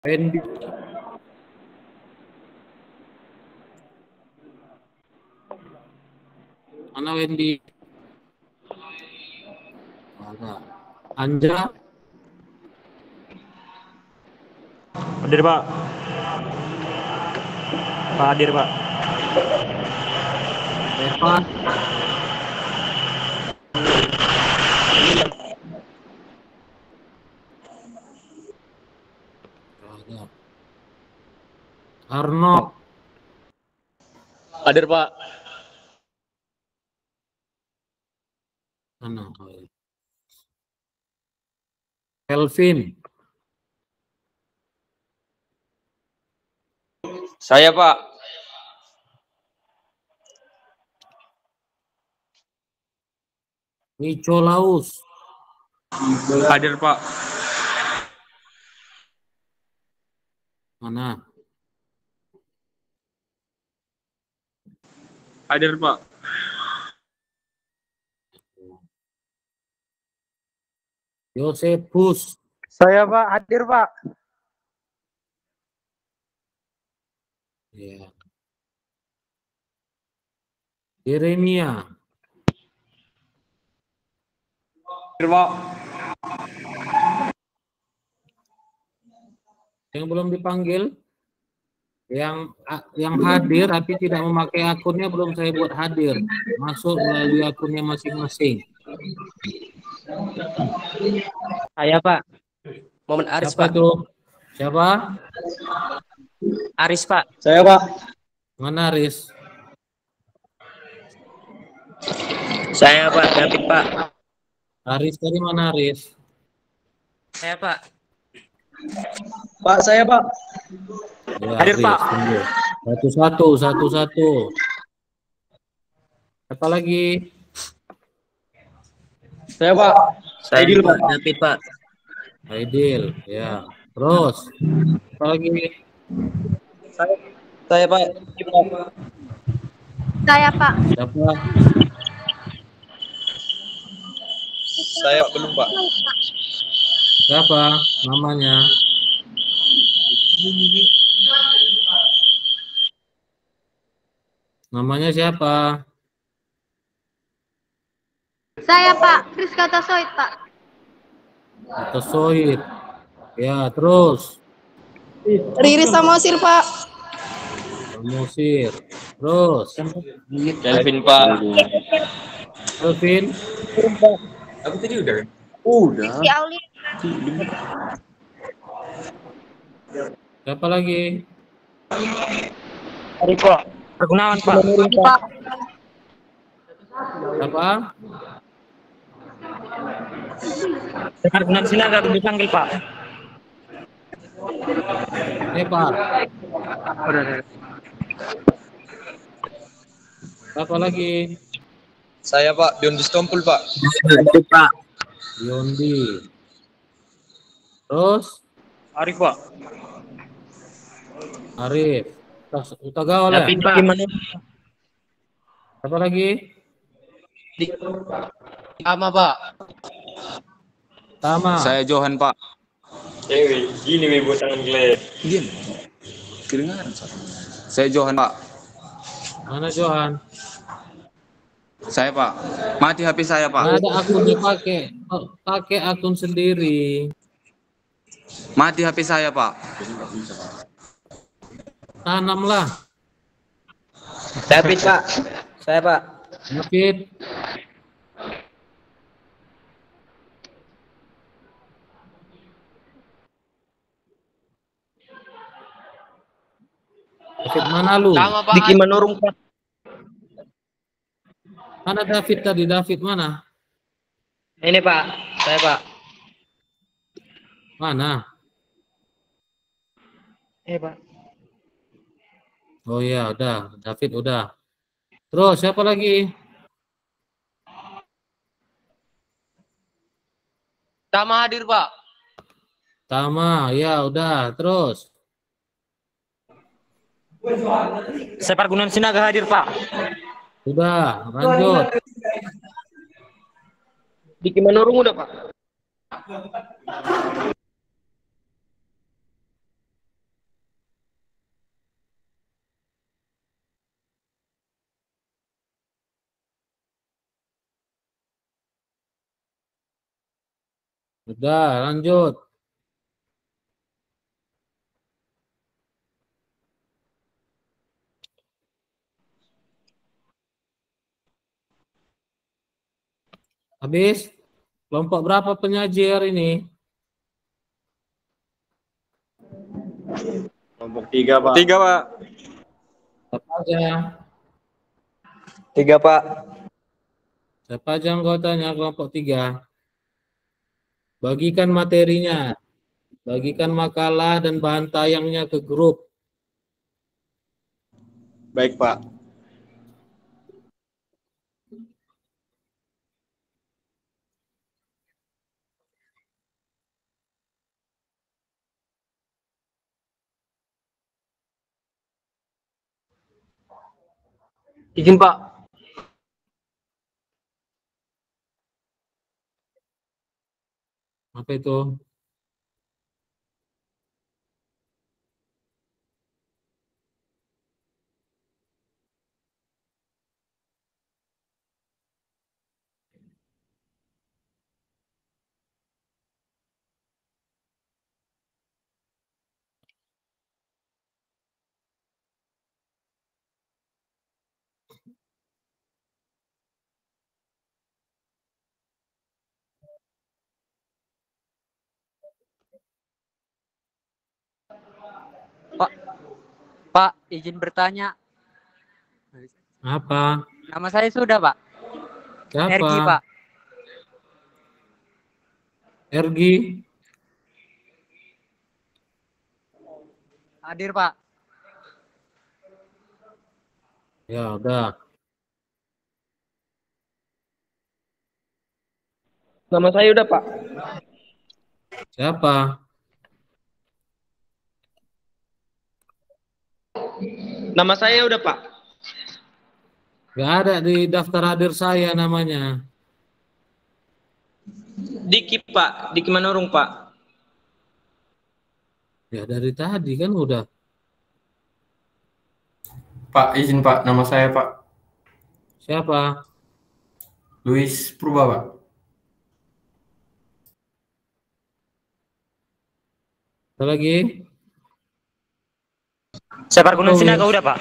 Wendy. Mana Wendy? Ada. Anja. Hadir Pak. Pak hadir Pak. Evan. Ada. Arnold. Hadir Pak. Mana? Kelvin. Saya Pak. Nicolaus. Hadir Pak. Mana? Hadir Pak. Yosepus. Saya Pak, hadir Pak. Ya. Yeremia. Hadir Pak. Yang belum dipanggil, yang hadir tapi tidak memakai akunnya belum saya buat hadir, masuk melalui akunnya masing-masing. Saya Pak. Momen Aris Siapa Pak. itu? Siapa? Aris Pak. Saya Pak. Mana Aris? Saya Pak. David Pak. Aris dari mana Aris? Saya Pak. Pak saya Pak. Ya, Hadir, Aris, Pak. tunggu. Satu-satu. Apa lagi? Saya Pak. Saya Aidil, Pak. Pak. David Pak. Aidil, ya. Terus, apa lagi? Saya Pak. Saya Pak. Siapa? Saya belum Pak. Siapa namanya? Namanya siapa? Saya Pak. Rizka Tasoid Pak. Atau Sohid. Ya, terus. Riri Samosir Pak. Musir. Terus. Kelvin Pak. Kelvin. Aku tadi udah. Si Auli. Siapa lagi? Riko. Pergunawan Pak. Siapa? Sekar Gunan Sinaga dipanggil Pak. Nepar. Siapa lagi? Saya Pak. Dion Distompul Pak. Pak. Yondi. Terus? Arif Pak. Arif. Utagawa lah. David Pak. Siapa lagi? Sama Pak. Tama. Saya Johan Pak. Gini buat tangan gelap. Diam. Kedengaran Saya Johan Pak. Mana Johan? Saya Pak. Mati HP saya Pak. Nggak ada akunnya pakai akun sendiri. Mati HP saya Pak. Tanamlah. David Pak. Saya Pak. David. David mana lu? Sama Pak. Diki Manurung Pak. Mana David tadi? David mana? Ini Pak. Saya Pak. Mana? Pak. Oh iya, udah. David udah. Terus siapa lagi? Tama hadir Pak. Tama, ya udah. Terus. Sekar Gunan Sinaga hadir Pak. Sudah, lanjut. Diki Manurung udah Pak. Sudah, lanjut. Habis? Kelompok berapa penyaji hari ini? Kelompok 3, Pak. 3, Pak. Siapa aja? 3, Pak. Siapa aja anggotanya kelompok 3? Bagikan materinya. Bagikan makalah dan bahan tayangnya ke grup. Baik, Pak. Izin, Pak. Apa itu? Pak, izin bertanya. Apa? Nama saya sudah, Pak. Siapa? Ergi, Pak. Ergi? Hadir, Pak. Ya, udah. Nama saya udah, Pak. Siapa? Nama saya udah, Pak. Gak ada di daftar hadir saya namanya. Diki, Pak. Diki Manurung, Pak. Ya dari tadi kan udah. Pak, izin Pak, nama saya Pak Siapa? Luis Purba, Pak. Ada lagi? Separkunan Sinaga udah, Pak.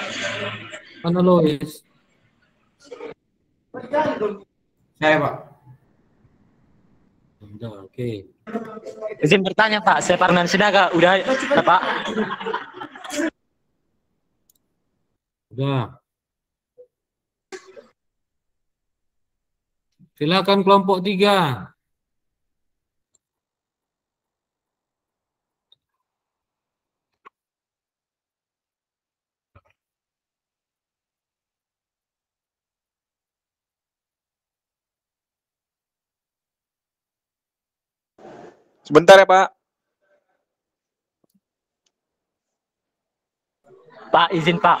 Mana Lois? Saya Pak. Udah, oke. Izin bertanya, Pak. Separkunan Sinaga udah, Pak. Udah. Silakan kelompok 3. Sebentar ya, Pak. Pak, izin, Pak.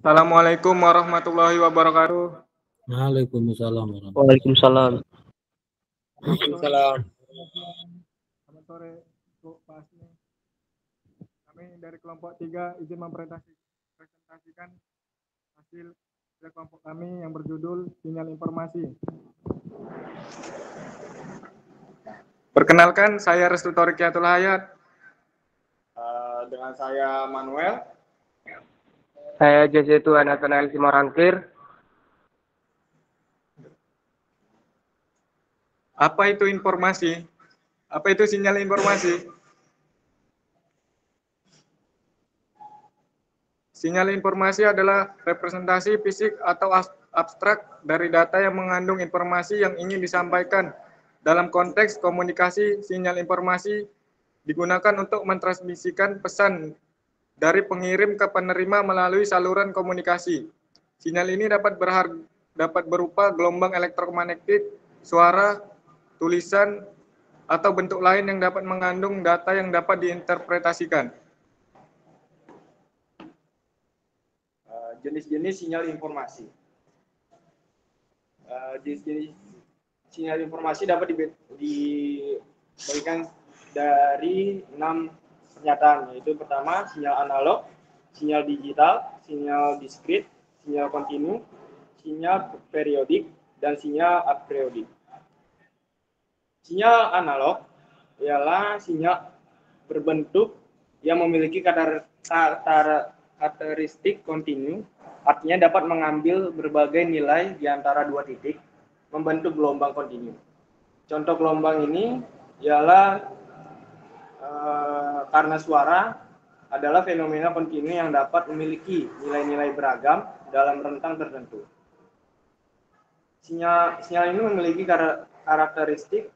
Assalamualaikum warahmatullahi wabarakatuh. Waalaikumsalam. Waalaikumsalam. Waalaikumsalam. Selamat sore, Bu Pak Asmi. Kami dari kelompok 3 izin mempresentasikan hasil dari kelompok kami yang berjudul Sinyal Informasi. Perkenalkan, saya Restu Torikiatul Hayat. Saya Manuel. Saya Josetu Nathanael Simorangkir. Apa itu informasi? Apa itu sinyal informasi? Sinyal informasi adalah representasi fisik atau abstrak dari data yang mengandung informasi yang ingin disampaikan. Dalam konteks komunikasi, sinyal informasi digunakan untuk mentransmisikan pesan dari pengirim ke penerima melalui saluran komunikasi. Sinyal ini dapat berupa gelombang elektromagnetik, suara, tulisan, atau bentuk lain yang dapat mengandung data yang dapat diinterpretasikan. Jenis-jenis sinyal informasi. Jenis-jenis sinyal informasi dapat diberikan dari 6 pernyataan, yaitu pertama sinyal analog, sinyal digital, sinyal diskrit, sinyal kontinu, sinyal periodik, dan sinyal apriodik. Sinyal analog ialah sinyal berbentuk yang memiliki karakteristik kontinu, artinya dapat mengambil berbagai nilai di antara dua titik, membentuk gelombang kontinu. Contoh gelombang ini ialah karena suara adalah fenomena kontinu yang dapat memiliki nilai-nilai beragam dalam rentang tertentu. Sinyal ini memiliki karakteristik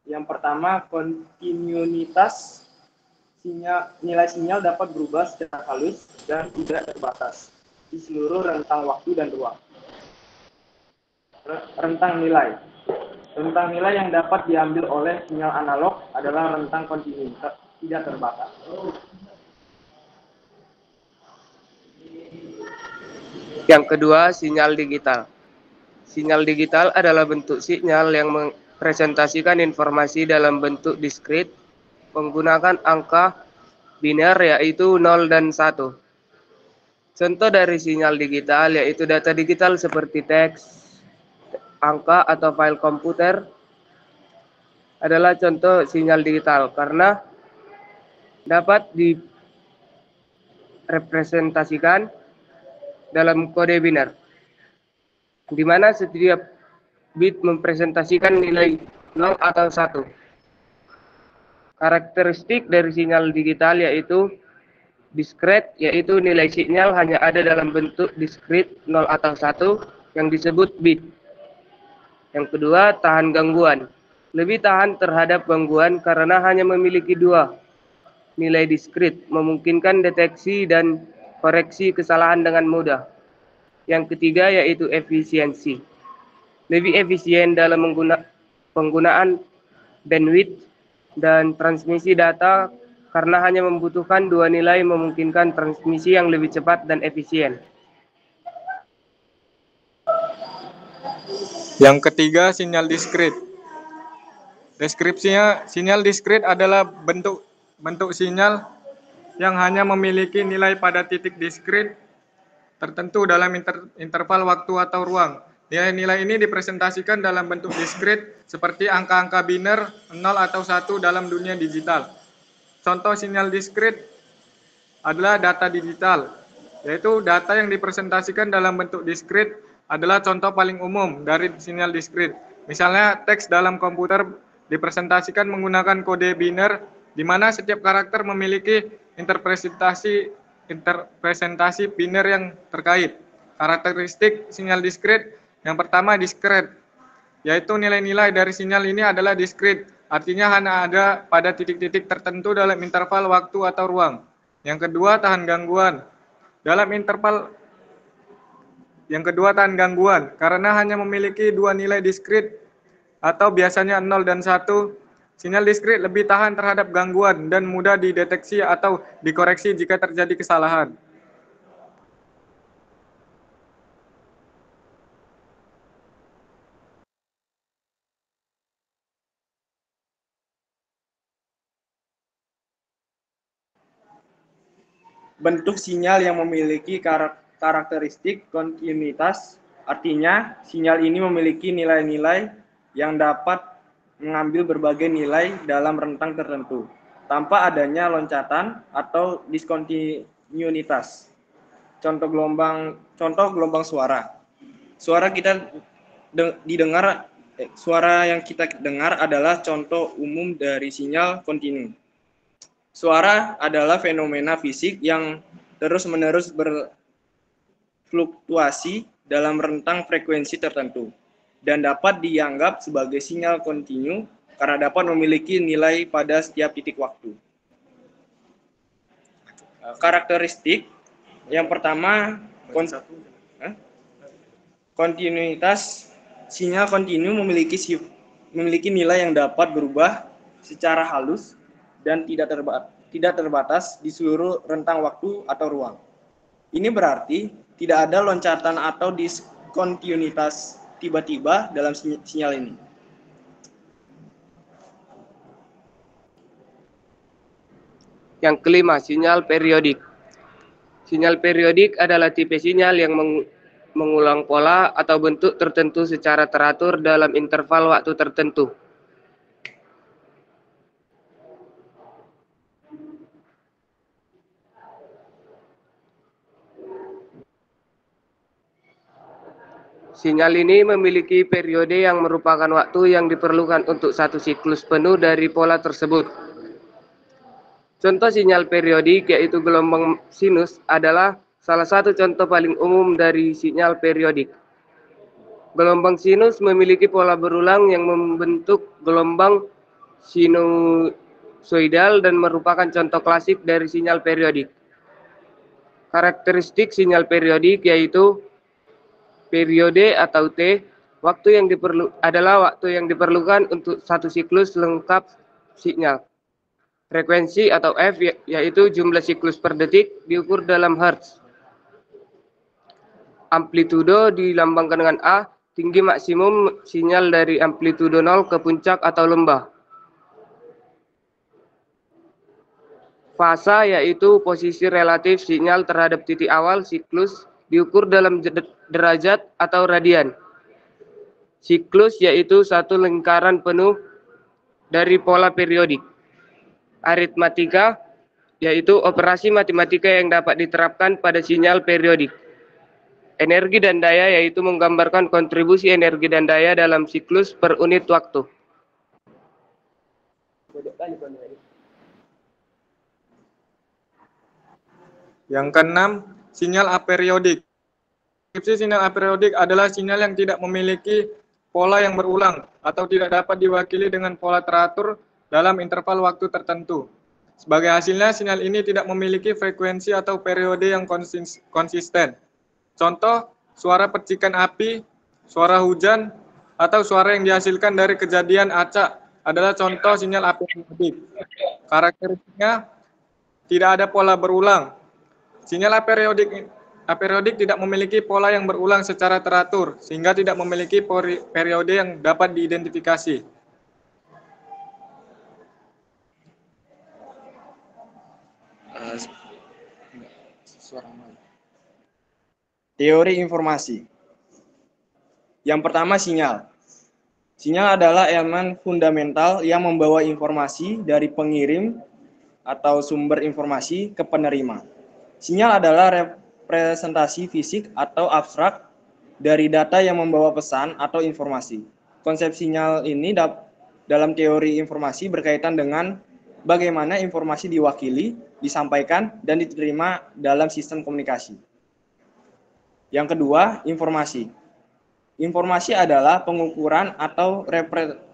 yang pertama, kontinuitas. Nilai sinyal dapat berubah secara halus dan tidak terbatas di seluruh rentang waktu dan ruang. Rentang nilai yang dapat diambil oleh sinyal analog adalah rentang kontinu, tidak terbatas. Yang kedua, sinyal digital. Sinyal digital adalah bentuk sinyal yang mempresentasikan informasi dalam bentuk diskrit menggunakan angka biner yaitu 0 dan 1. Contoh dari sinyal digital yaitu data digital seperti teks, angka atau file komputer adalah contoh sinyal digital karena dapat direpresentasikan dalam kode biner, di mana setiap bit mempresentasikan nilai 0 atau 1. Karakteristik dari sinyal digital yaitu diskret, yaitu nilai sinyal hanya ada dalam bentuk diskrit 0 atau 1 yang disebut bit. Yang kedua, tahan gangguan. Lebih tahan terhadap gangguan karena hanya memiliki 2 nilai diskrit, memungkinkan deteksi dan koreksi kesalahan dengan mudah. Yang ketiga yaitu efisiensi. Lebih efisien dalam penggunaan bandwidth dan transmisi data karena hanya membutuhkan 2 nilai, memungkinkan transmisi yang lebih cepat dan efisien. Yang ketiga, sinyal diskrit. Deskripsinya, sinyal diskrit adalah bentuk sinyal yang hanya memiliki nilai pada titik diskrit tertentu dalam interval waktu atau ruang. Nilai-nilai ini dipresentasikan dalam bentuk diskrit seperti angka-angka biner 0 atau 1 dalam dunia digital. Contoh sinyal diskrit adalah data digital, yaitu data yang dipresentasikan dalam bentuk diskrit adalah contoh paling umum dari sinyal diskrit. Misalnya teks dalam komputer dipresentasikan menggunakan kode biner di mana setiap karakter memiliki interpretasi biner yang terkait. Karakteristik sinyal diskrit yang pertama diskret, yaitu nilai-nilai dari sinyal ini adalah diskrit, artinya hanya ada pada titik-titik tertentu dalam interval waktu atau ruang. Yang kedua, tahan gangguan. Tahan gangguan, karena hanya memiliki 2 nilai diskrit atau biasanya 0 dan 1, sinyal diskrit lebih tahan terhadap gangguan dan mudah dideteksi atau dikoreksi jika terjadi kesalahan. Bentuk sinyal yang memiliki karakteristik kontinuitas, artinya sinyal ini memiliki nilai-nilai yang dapat mengambil berbagai nilai dalam rentang tertentu, tanpa adanya loncatan atau diskontinuitas. Contoh gelombang suara. Suara yang kita dengar adalah contoh umum dari sinyal kontinu. Suara adalah fenomena fisik yang terus-menerus berfluktuasi dalam rentang frekuensi tertentu dan dapat dianggap sebagai sinyal kontinu karena dapat memiliki nilai pada setiap titik waktu. Karakteristik yang pertama, kontinuitas. Sinyal kontinu memiliki nilai yang dapat berubah secara halus dan tidak terbatas di seluruh rentang waktu atau ruang. Ini berarti tidak ada loncatan atau diskontinuitas tiba-tiba dalam sinyal ini. Yang kelima, sinyal periodik. Sinyal periodik adalah tipe sinyal yang mengulang pola atau bentuk tertentu secara teratur dalam interval waktu tertentu. Sinyal ini memiliki periode yang merupakan waktu yang diperlukan untuk satu siklus penuh dari pola tersebut. Contoh sinyal periodik yaitu gelombang sinus adalah salah satu contoh paling umum dari sinyal periodik. Gelombang sinus memiliki pola berulang yang membentuk gelombang sinusoidal dan merupakan contoh klasik dari sinyal periodik. Karakteristik sinyal periodik yaitu periode atau T, adalah waktu yang diperlukan untuk satu siklus lengkap sinyal. Frekuensi atau F yaitu jumlah siklus per detik diukur dalam Hertz. Amplitudo dilambangkan dengan A, tinggi maksimum sinyal dari amplitudo 0 ke puncak atau lembah. Fasa yaitu posisi relatif sinyal terhadap titik awal siklus diukur dalam derajat atau radian. Siklus yaitu satu lingkaran penuh dari pola periodik. Aritmatika yaitu operasi matematika yang dapat diterapkan pada sinyal periodik. Energi dan daya yaitu menggambarkan kontribusi energi dan daya dalam siklus per unit waktu. Yang keenam, sinyal aperiodik. Sinyal aperiodik adalah sinyal yang tidak memiliki pola yang berulang atau tidak dapat diwakili dengan pola teratur dalam interval waktu tertentu. Sebagai hasilnya, sinyal ini tidak memiliki frekuensi atau periode yang konsisten. Contoh, suara percikan api, suara hujan, atau suara yang dihasilkan dari kejadian acak adalah contoh sinyal aperiodik. Karakteristiknya tidak ada pola berulang. Sinyal aperiodik tidak memiliki pola yang berulang secara teratur, sehingga tidak memiliki periode yang dapat diidentifikasi. Teori informasi. Yang pertama, sinyal. Sinyal adalah elemen fundamental yang membawa informasi dari pengirim atau sumber informasi ke penerima. Sinyal adalah representasi fisik atau abstrak dari data yang membawa pesan atau informasi. Konsep sinyal ini dalam teori informasi berkaitan dengan bagaimana informasi diwakili, disampaikan, dan diterima dalam sistem komunikasi. Yang kedua, informasi. Informasi adalah pengukuran atau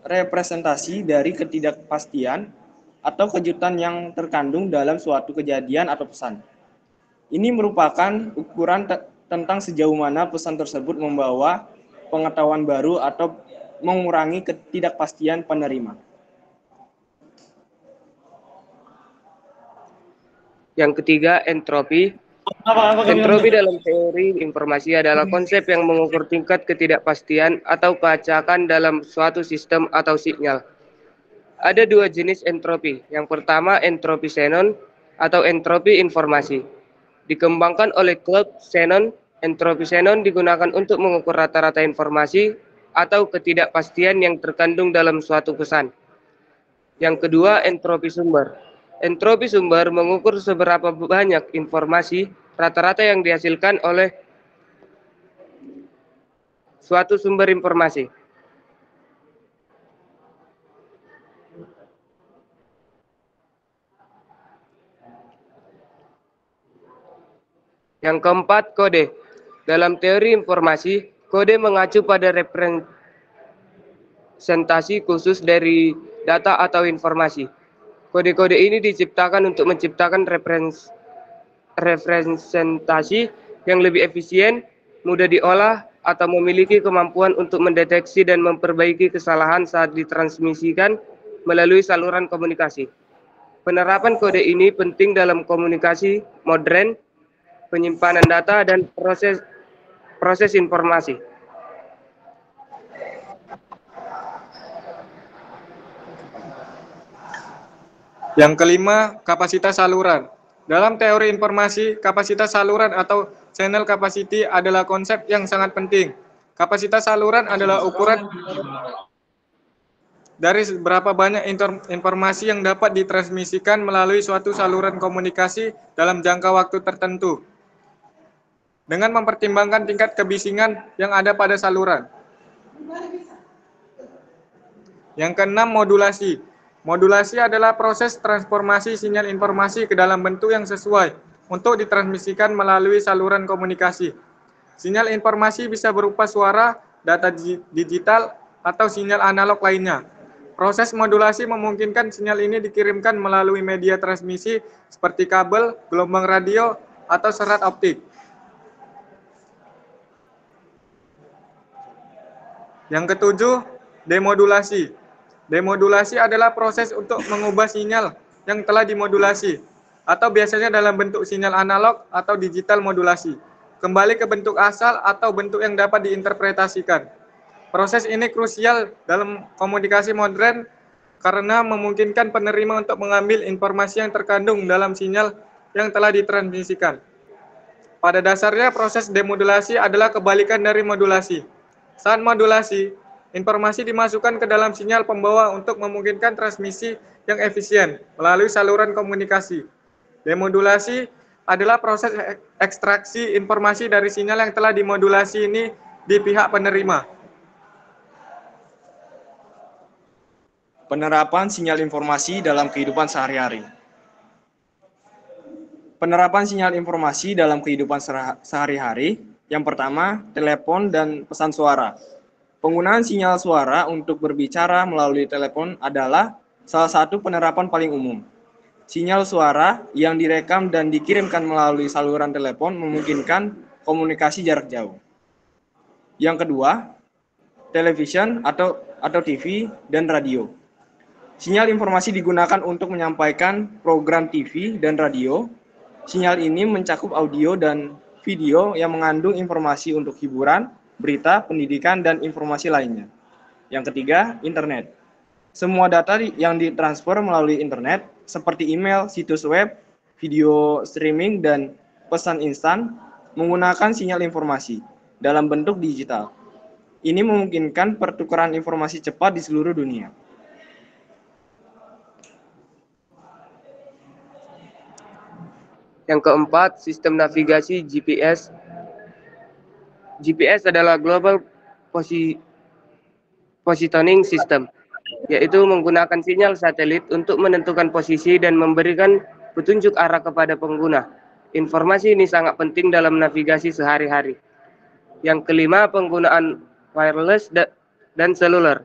representasi dari ketidakpastian atau kejutan yang terkandung dalam suatu kejadian atau pesan. Ini merupakan ukuran tentang sejauh mana pesan tersebut membawa pengetahuan baru atau mengurangi ketidakpastian penerima. Yang ketiga, entropi. Entropi dalam teori informasi adalah konsep yang mengukur tingkat ketidakpastian atau keacakan dalam suatu sistem atau sinyal. Ada dua jenis entropi. Yang pertama, entropi Shannon atau entropi informasi. Dikembangkan oleh Claude Shannon, entropi Shannon digunakan untuk mengukur rata-rata informasi atau ketidakpastian yang terkandung dalam suatu pesan. Yang kedua, entropi sumber. Entropi sumber mengukur seberapa banyak informasi rata-rata yang dihasilkan oleh suatu sumber informasi. Yang keempat, kode. Dalam teori informasi, kode mengacu pada representasi khusus dari data atau informasi. Kode-kode ini diciptakan untuk menciptakan representasi yang lebih efisien, mudah diolah, atau memiliki kemampuan untuk mendeteksi dan memperbaiki kesalahan saat ditransmisikan melalui saluran komunikasi. Penerapan kode ini penting dalam komunikasi modern, penyimpanan data, dan proses informasi. Yang kelima, kapasitas saluran. Dalam teori informasi, kapasitas saluran atau channel capacity adalah konsep yang sangat penting. Kapasitas saluran adalah ukuran dari berapa banyak informasi yang dapat ditransmisikan melalui suatu saluran komunikasi dalam jangka waktu tertentu, dengan mempertimbangkan tingkat kebisingan yang ada pada saluran. Yang keenam, modulasi. Modulasi adalah proses transformasi sinyal informasi ke dalam bentuk yang sesuai untuk ditransmisikan melalui saluran komunikasi. Sinyal informasi bisa berupa suara, data digital, atau sinyal analog lainnya. Proses modulasi memungkinkan sinyal ini dikirimkan melalui media transmisi seperti kabel, gelombang radio, atau serat optik. Yang ketujuh, demodulasi. Demodulasi adalah proses untuk mengubah sinyal yang telah dimodulasi, atau biasanya dalam bentuk sinyal analog atau digital modulasi, kembali ke bentuk asal atau bentuk yang dapat diinterpretasikan. Proses ini krusial dalam komunikasi modern karena memungkinkan penerima untuk mengambil informasi yang terkandung dalam sinyal yang telah ditransmisikan. Pada dasarnya, proses demodulasi adalah kebalikan dari modulasi. Saat modulasi, informasi dimasukkan ke dalam sinyal pembawa untuk memungkinkan transmisi yang efisien melalui saluran komunikasi. Demodulasi adalah proses ekstraksi informasi dari sinyal yang telah dimodulasi ini di pihak penerima. Penerapan sinyal informasi dalam kehidupan sehari-hari. Penerapan sinyal informasi dalam kehidupan sehari-hari. Yang pertama, telepon dan pesan suara. Penggunaan sinyal suara untuk berbicara melalui telepon adalah salah satu penerapan paling umum. Sinyal suara yang direkam dan dikirimkan melalui saluran telepon memungkinkan komunikasi jarak jauh. Yang kedua, television atau TV dan radio. Sinyal informasi digunakan untuk menyampaikan program TV dan radio. Sinyal ini mencakup audio dan video yang mengandung informasi untuk hiburan, berita, pendidikan, dan informasi lainnya. Yang ketiga, internet. Semua data yang ditransfer melalui internet, seperti email, situs web, video streaming, dan pesan instan, menggunakan sinyal informasi dalam bentuk digital. Ini memungkinkan pertukaran informasi cepat di seluruh dunia. Yang keempat, sistem navigasi GPS. GPS adalah Global Positioning System, yaitu menggunakan sinyal satelit untuk menentukan posisi dan memberikan petunjuk arah kepada pengguna. Informasi ini sangat penting dalam navigasi sehari-hari. Yang kelima, penggunaan wireless dan seluler.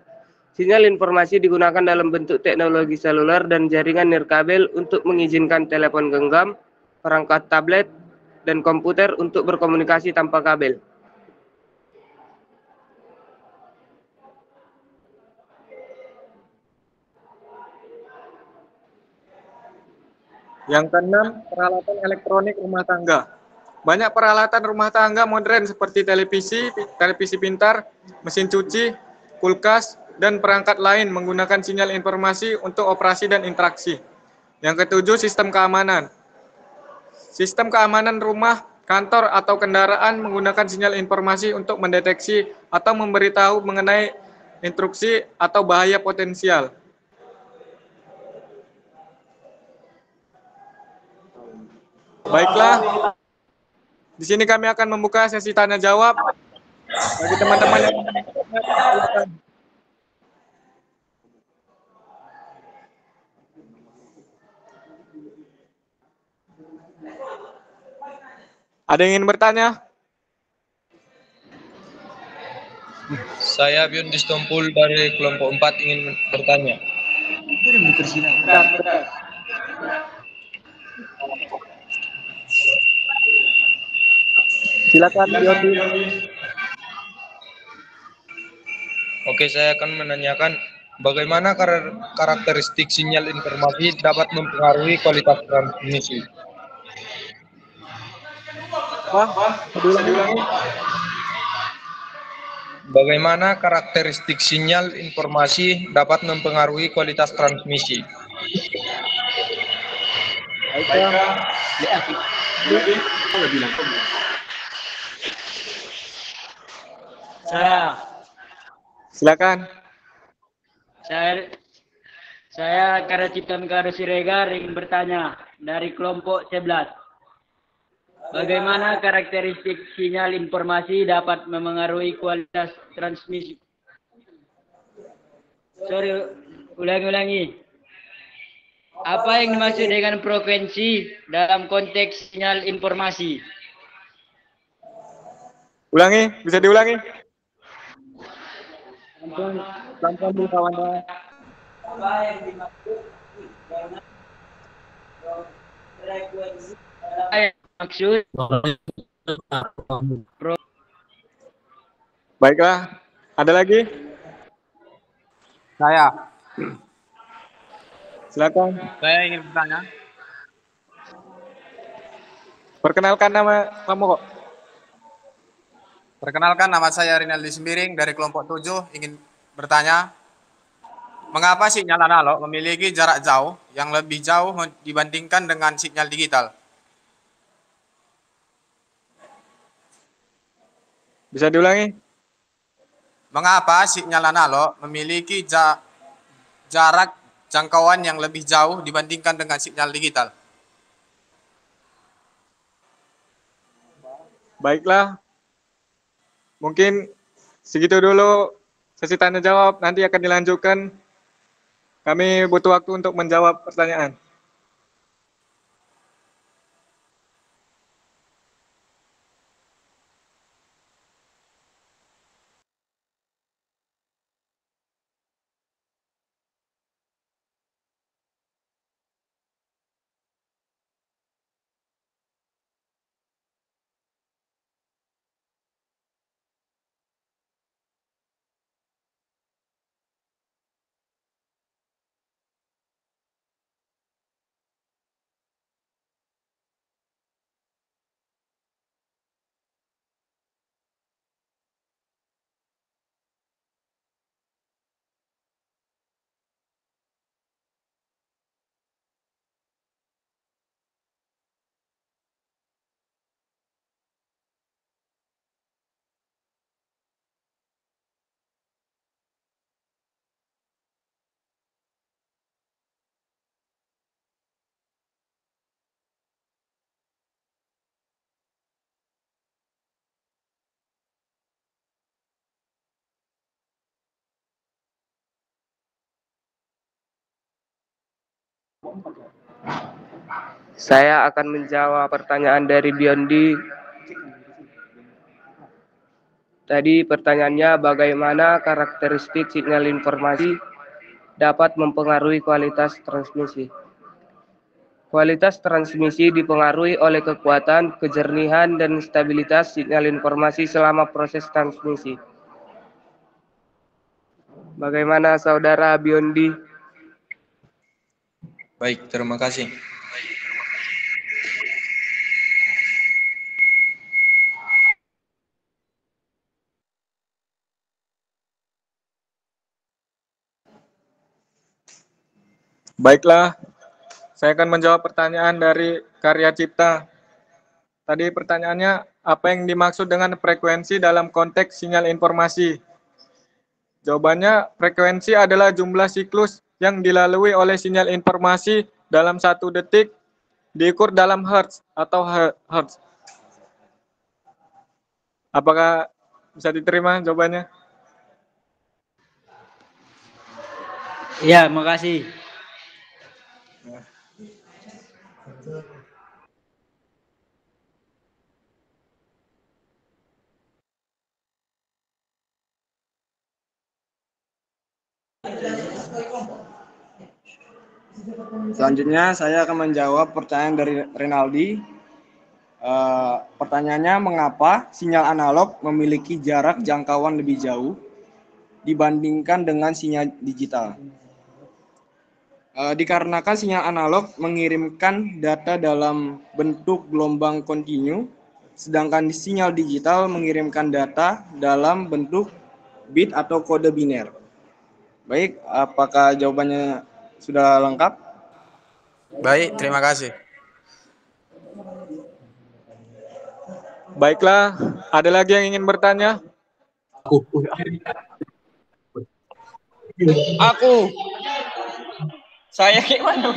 Sinyal informasi digunakan dalam bentuk teknologi seluler dan jaringan nirkabel untuk mengizinkan telepon genggam, perangkat tablet, dan komputer untuk berkomunikasi tanpa kabel. Yang keenam, peralatan elektronik rumah tangga. Banyak peralatan rumah tangga modern seperti televisi pintar, mesin cuci, kulkas, dan perangkat lain menggunakan sinyal informasi untuk operasi dan interaksi. Yang ketujuh, sistem keamanan. Sistem keamanan rumah, kantor, atau kendaraan menggunakan sinyal informasi untuk mendeteksi atau memberitahu mengenai instruksi atau bahaya potensial. Baiklah, di sini kami akan membuka sesi tanya jawab bagi teman-teman yang silakan. Ada yang ingin bertanya? Saya Bion Distompul dari kelompok 4 ingin bertanya. Silakan, Yondi. Oke, saya akan menanyakan bagaimana karakteristik sinyal informasi dapat mempengaruhi kualitas transmisi. Bagaimana karakteristik sinyal informasi dapat mempengaruhi kualitas transmisi? Saya, Silakan. saya Karaciptan Karo Siregar ingin bertanya dari kelompok 11. Bagaimana karakteristik sinyal informasi dapat memengaruhi kualitas transmisi? Sorry, ulangi. Apa yang dimaksud dengan frekuensi dalam konteks sinyal informasi? Ulangi, bisa diulangi? Pelan-pelan dulu kawan. Apa yang dimaksud dengan frekuensi? Baiklah, ada lagi? Saya Silakan. ingin bertanya. Perkenalkan nama kamu kok. Perkenalkan, nama saya Rinaldi Sembiring dari kelompok 7 ingin bertanya, mengapa sinyal analog memiliki jarak jauh yang lebih jauh dibandingkan dengan sinyal digital? Bisa diulangi? Mengapa sinyal analog memiliki jarak jangkauan yang lebih jauh dibandingkan dengan sinyal digital? Baiklah. Mungkin segitu dulu sesi tanya jawab, nanti akan dilanjutkan. Kami butuh waktu untuk menjawab pertanyaan. Saya akan menjawab pertanyaan dari Biondi. Tadi pertanyaannya bagaimana karakteristik sinyal informasi dapat mempengaruhi kualitas transmisi. Kualitas transmisi dipengaruhi oleh kekuatan, kejernihan, dan stabilitas sinyal informasi selama proses transmisi. Bagaimana Saudara Biondi? Baik, terima kasih. Baiklah, saya akan menjawab pertanyaan dari Karya Cipta. Tadi pertanyaannya, apa yang dimaksud dengan frekuensi dalam konteks sinyal informasi? Jawabannya, frekuensi adalah jumlah siklus yang dilalui oleh sinyal informasi dalam 1 detik diukur dalam hertz atau hertz. Apakah bisa diterima jawabannya? Iya, makasih. Selanjutnya saya akan menjawab pertanyaan dari Renaldi. Pertanyaannya, mengapa sinyal analog memiliki jarak jangkauan lebih jauh dibandingkan dengan sinyal digital? Dikarenakan sinyal analog mengirimkan data dalam bentuk gelombang kontinu, sedangkan sinyal digital mengirimkan data dalam bentuk bit atau kode biner. Baik, apakah jawabannya sudah lengkap? Baik, terima kasih. Baiklah, ada lagi yang ingin bertanya? Aku. Saya gimana?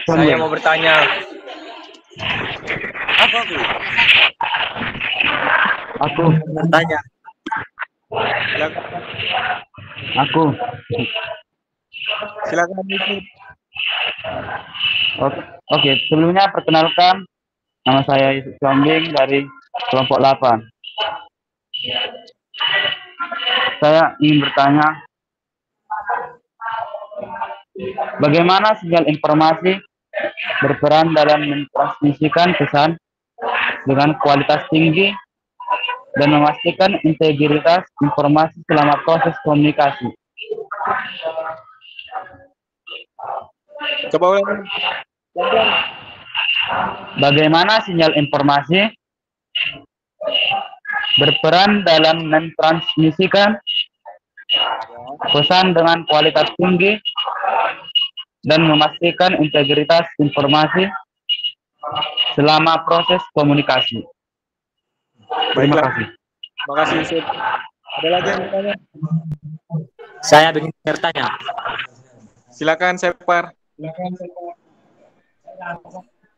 Saya mau bertanya. Apa aku? Aku bertanya. Aku. Silakan Yusuf. Oke, sebelumnya perkenalkan, nama saya Yusuf Sombing dari kelompok 8. Saya ingin bertanya, bagaimana sinyal informasi berperan dalam mentransmisikan pesan dengan kualitas tinggi dan memastikan integritas informasi selama proses komunikasi. Coba ulang. Bagaimana sinyal informasi berperan dalam mentransmisikan pesan dengan kualitas tinggi dan memastikan integritas informasi selama proses komunikasi. Terima kasih. Terima kasih Yusuf. Ada lagi yang bertanya? Saya ingin bertanya. Silakan Separ.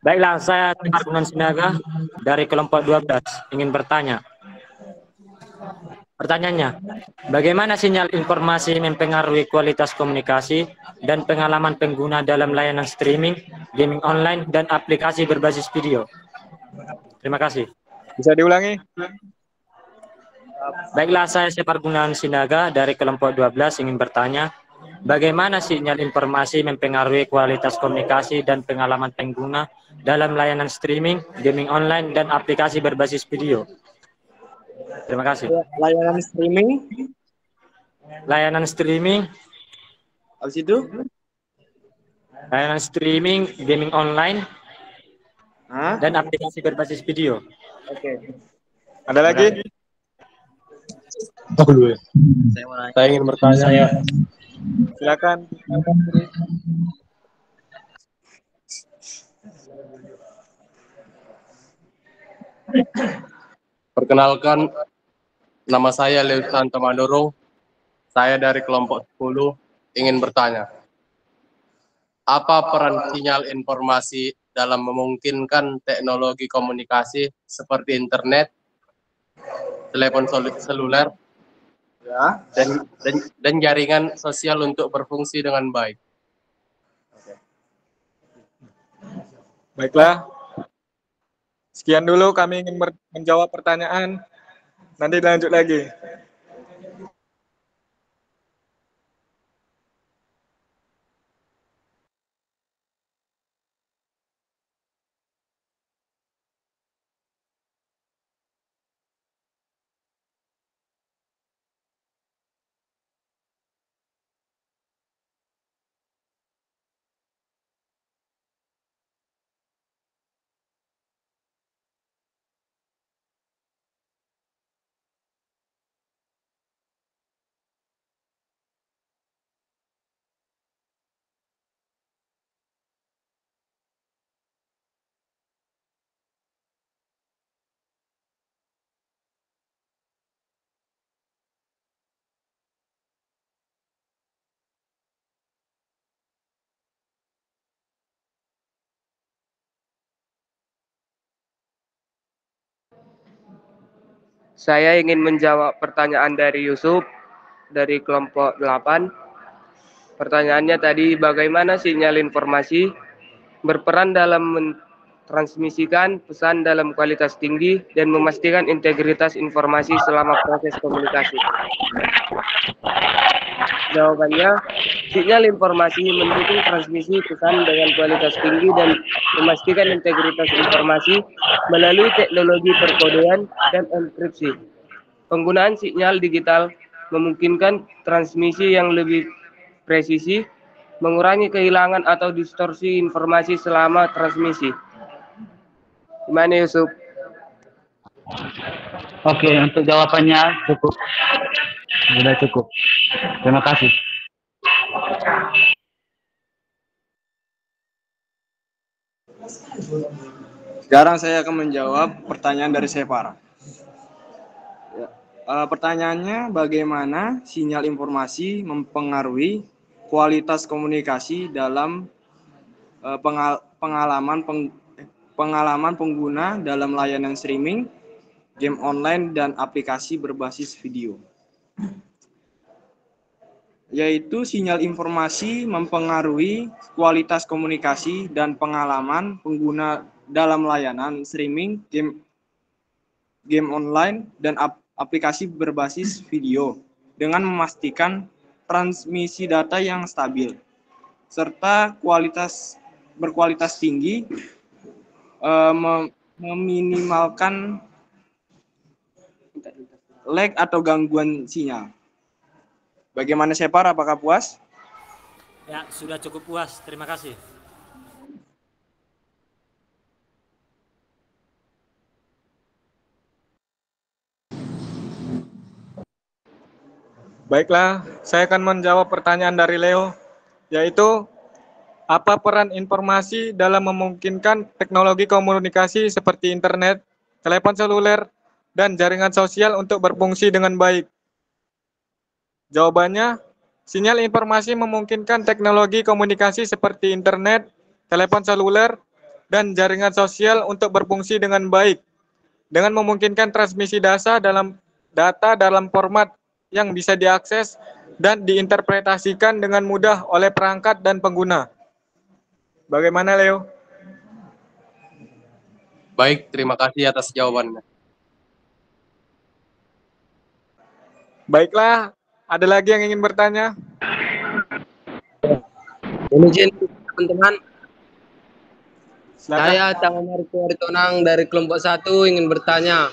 Baiklah, saya Sekar Gunan Sinaga dari kelompok 12 ingin bertanya. Pertanyaannya, bagaimana sinyal informasi mempengaruhi kualitas komunikasi dan pengalaman pengguna dalam layanan streaming, gaming online, dan aplikasi berbasis video? Terima kasih. Bisa diulangi? Baiklah, saya Separ Gunan Sinaga dari kelompok 12 ingin bertanya, bagaimana sinyal informasi mempengaruhi kualitas komunikasi dan pengalaman pengguna dalam layanan streaming, gaming online, dan aplikasi berbasis video? Terima kasih. Layanan streaming. Layanan streaming. Habis itu? Layanan streaming, gaming online, dan aplikasi berbasis video. Oke. Ada lagi? Saya ingin bertanya. Silakan. Perkenalkan, nama saya Leusanto Mandorong. Saya dari kelompok 10 ingin bertanya. Apa peran sinyal informasi dalam memungkinkan teknologi komunikasi seperti internet, telepon seluler, dan jaringan sosial untuk berfungsi dengan baik? Baiklah. Sekian dulu kami ingin menjawab pertanyaan. Nanti lanjut lagi. Saya ingin menjawab pertanyaan dari Yusuf dari kelompok 8. Pertanyaannya tadi, bagaimana sinyal informasi berperan dalam mentransmisikan pesan dalam kualitas tinggi dan memastikan integritas informasi selama proses komunikasi? Jawabannya, sinyal informasi mendukung transmisi pesan dengan kualitas tinggi dan memastikan integritas informasi melalui teknologi perkodean dan enkripsi. Penggunaan sinyal digital memungkinkan transmisi yang lebih presisi, mengurangi kehilangan atau distorsi informasi selama transmisi. Gimana Yusuf? Oke, untuk jawabannya cukup. Sudah cukup. Terima kasih. Sekarang saya akan menjawab pertanyaan dari Separa. Ya, pertanyaannya, bagaimana sinyal informasi mempengaruhi kualitas komunikasi dalam pengalaman pengguna dalam layanan streaming, game online, dan aplikasi berbasis video. Yaitu sinyal informasi mempengaruhi kualitas komunikasi dan pengalaman pengguna dalam layanan streaming, game online, dan aplikasi berbasis video dengan memastikan transmisi data yang stabil serta berkualitas tinggi, meminimalkan lag atau gangguan sinyal. Bagaimana Separ, apakah puas? Ya, sudah cukup puas. Terima kasih. Baiklah, saya akan menjawab pertanyaan dari Leo, yaitu apa peran informasi dalam memungkinkan teknologi komunikasi seperti internet, telepon seluler, dan jaringan sosial untuk berfungsi dengan baik? Jawabannya, sinyal informasi memungkinkan teknologi komunikasi seperti internet, telepon seluler, dan jaringan sosial untuk berfungsi dengan baik, dengan memungkinkan transmisi data dalam format yang bisa diakses dan diinterpretasikan dengan mudah oleh perangkat dan pengguna. Bagaimana, Leo? Baik, terima kasih atas jawabannya. Baiklah, ada lagi yang ingin bertanya? Izin teman-teman. Saya Tangan Aritonang dari kelompok 1 ingin bertanya.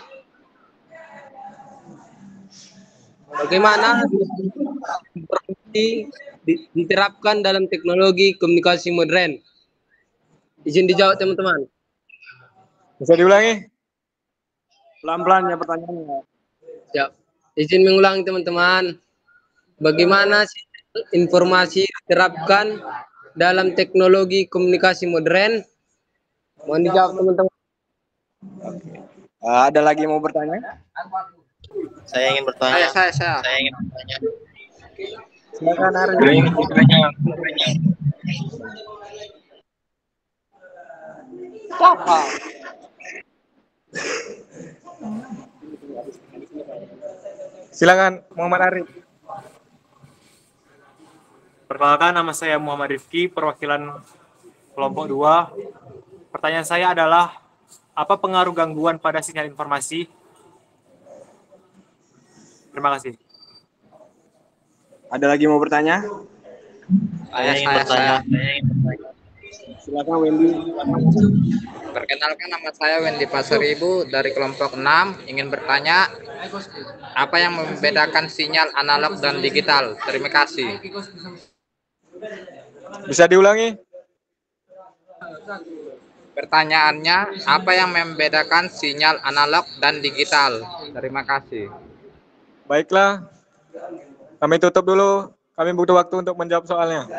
Bagaimana informasi diterapkan dalam teknologi komunikasi modern? Izin dijawab teman-teman. Bisa diulangi? Pelan-pelan ya pertanyaannya. Ya, izin mengulangi teman-teman. Bagaimana informasi diterapkan dalam teknologi komunikasi modern? Mohon dijawab teman-teman. Ada lagi yang mau bertanya? Saya ingin bertanya. Saya ingin bertanya. Silakan Ari. Saya ingin bertanya. Siapa? Silakan Muhammad Arif. Perkenalkan, nama saya Muhammad Rifki, perwakilan kelompok 2. Pertanyaan saya adalah, apa pengaruh gangguan pada sinyal informasi? Terima kasih. Ada lagi mau bertanya? Saya ingin bertanya. Silakan Wendy. Perkenalkan, nama saya Wendy Pasaribu dari kelompok 6. Ingin bertanya, apa yang membedakan sinyal analog dan digital? Terima kasih. Bisa diulangi? Pertanyaannya, apa yang membedakan sinyal analog dan digital? Terima kasih. Baiklah, kami tutup dulu. Kami butuh waktu untuk menjawab soalnya.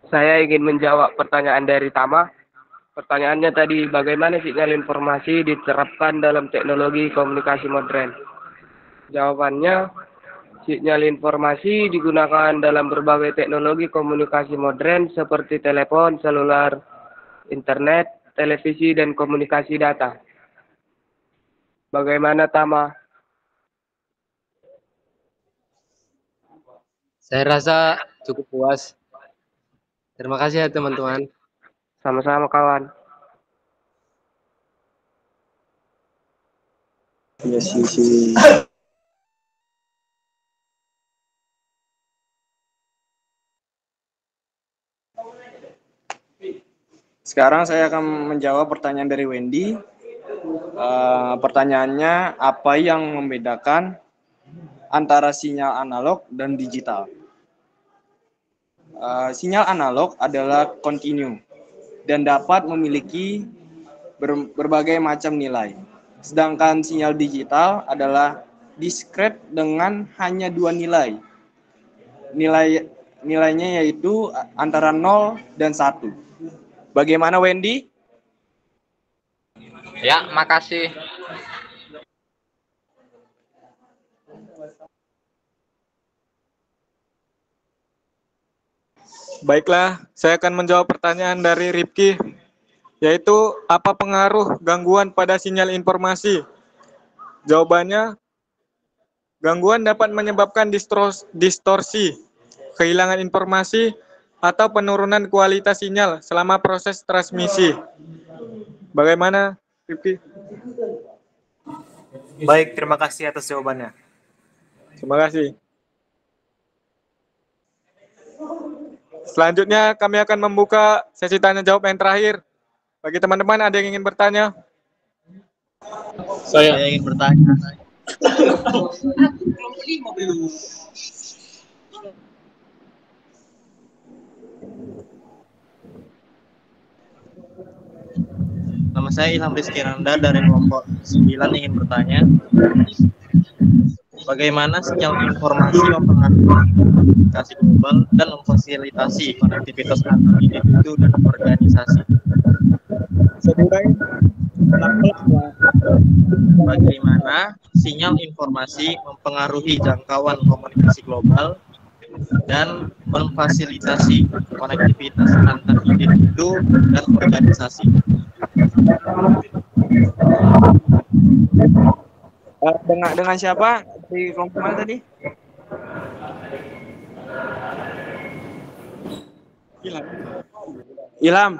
Saya ingin menjawab pertanyaan dari Tama. Pertanyaannya tadi, bagaimana sinyal informasi diterapkan dalam teknologi komunikasi modern? Jawabannya, sinyal informasi digunakan dalam berbagai teknologi komunikasi modern seperti telepon, seluler, internet, televisi, dan komunikasi data. Bagaimana, Tama? Saya rasa cukup puas. Terima kasih ya teman-teman. Sama-sama, kawan. Sekarang saya akan menjawab pertanyaan dari Wendy. Pertanyaannya, apa yang membedakan antara sinyal analog dan digital? Sinyal analog adalah kontinu dan dapat memiliki berbagai macam nilai. Sedangkan sinyal digital adalah diskret dengan hanya dua nilai. Nilainya yaitu antara 0 dan 1. Bagaimana, Wendy? Ya, makasih. Baiklah, saya akan menjawab pertanyaan dari Ripki, yaitu apa pengaruh gangguan pada sinyal informasi? Jawabannya, gangguan dapat menyebabkan distorsi, kehilangan informasi, atau penurunan kualitas sinyal selama proses transmisi. Bagaimana, Ripki? Baik, terima kasih atas jawabannya. Terima kasih. Selanjutnya kami akan membuka sesi tanya jawab yang terakhir. Bagi teman-teman ada yang ingin bertanya? Saya ingin bertanya. Nama saya Ilham Rizky Randa dari kelompok 9 ingin bertanya. Bagaimana sinyal informasi mempengaruhi komunikasi global dan memfasilitasi konektivitas antar individu dan organisasi? Bagaimana sinyal informasi mempengaruhi jangkauan komunikasi global dan memfasilitasi konektivitas antar individu dan organisasi? Dengan siapa? Di kelompok mana tadi? Ilham.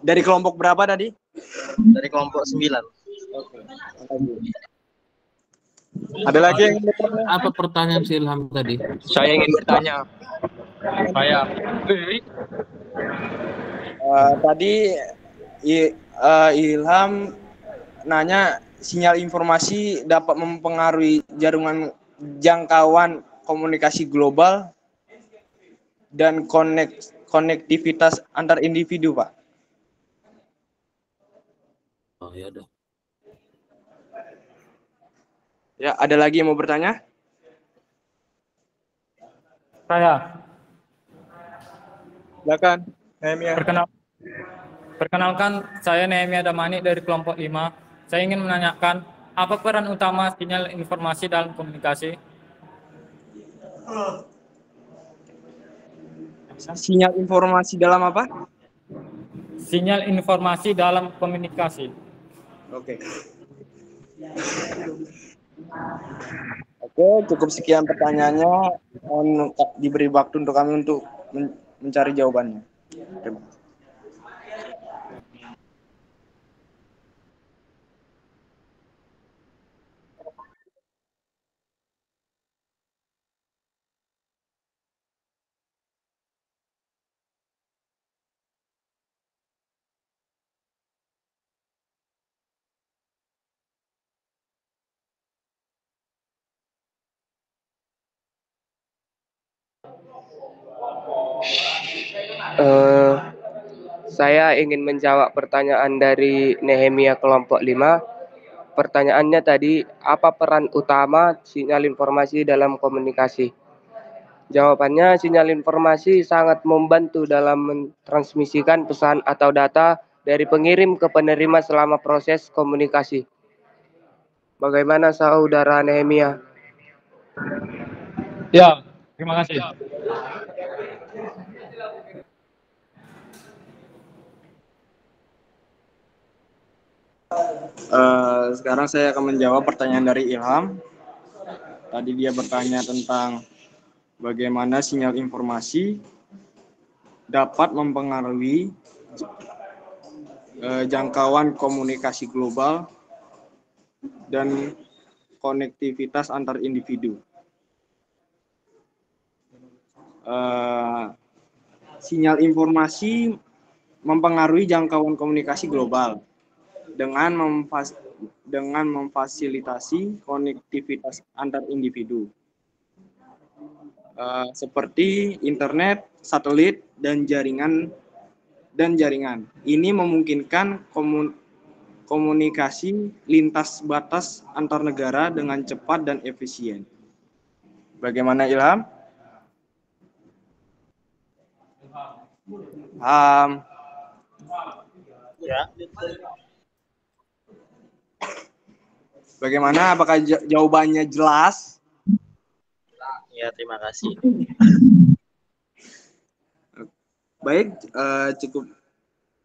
Dari kelompok berapa tadi? Dari kelompok 9. Ada lagi yang apa pertanyaan si Ilham tadi? Saya ingin bertanya. Tadi Ilham nanya sinyal informasi dapat mempengaruhi jaringan jangkauan komunikasi global dan konektivitas antar individu, Pak. Oh ya udah. Ya, ada lagi yang mau bertanya? Saya. Silakan, Nehemia. Perkenalkan, saya Nehemia Damani dari kelompok 5. Saya ingin menanyakan, apa peran utama sinyal informasi dalam komunikasi? Sinyal informasi dalam apa? Sinyal informasi dalam komunikasi. Oke. Oke, cukup sekian pertanyaannya. Mohon diberi waktu untuk kami untuk mencari jawabannya. Terima kasih. Eh, saya ingin menjawab pertanyaan dari Nehemia kelompok 5. Pertanyaannya tadi, apa peran utama sinyal informasi dalam komunikasi? Jawabannya, sinyal informasi sangat membantu dalam mentransmisikan pesan atau data dari pengirim ke penerima selama proses komunikasi. Bagaimana saudara Nehemia? Ya, terima kasih. Sekarang saya akan menjawab pertanyaan dari Ilham. Tadi dia bertanya tentang bagaimana sinyal informasi dapat mempengaruhi jangkauan komunikasi global dan konektivitas antar individu. Sinyal informasi mempengaruhi jangkauan komunikasi global dengan memfasilitasi konektivitas antar individu, seperti internet, satelit, dan jaringan. Ini memungkinkan komunikasi lintas batas antar negara dengan cepat dan efisien. Bagaimana Ilham? Ya. Bagaimana? Apakah jawabannya jelas? Ya, terima kasih. Baik, cukup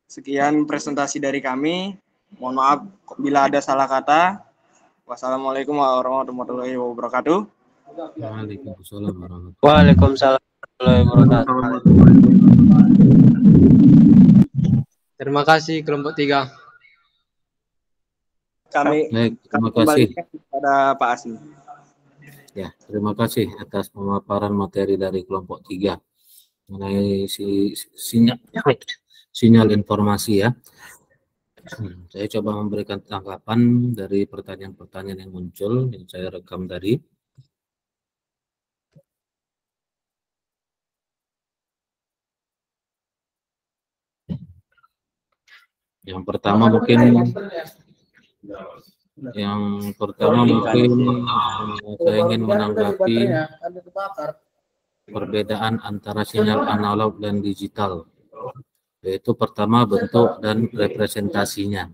sekian presentasi dari kami. Mohon maaf bila ada salah kata. Wassalamualaikum warahmatullahi wabarakatuh. Waalaikumsalam warahmatullahi wabarakatuh. Waalaikumsalam warahmatullahi wabarakatuh. Terima kasih kelompok 3. Kami terima kasih kepada Pak Asmi. Ya, terima kasih atas pemaparan materi dari kelompok 3 mengenai sinyal informasi ya. Saya coba memberikan tanggapan dari pertanyaan-pertanyaan yang muncul yang saya rekam tadi. Yang pertama mungkin saya ingin menanggapi perbedaan antara sinyal analog dan digital, yaitu pertama bentuk dan representasinya.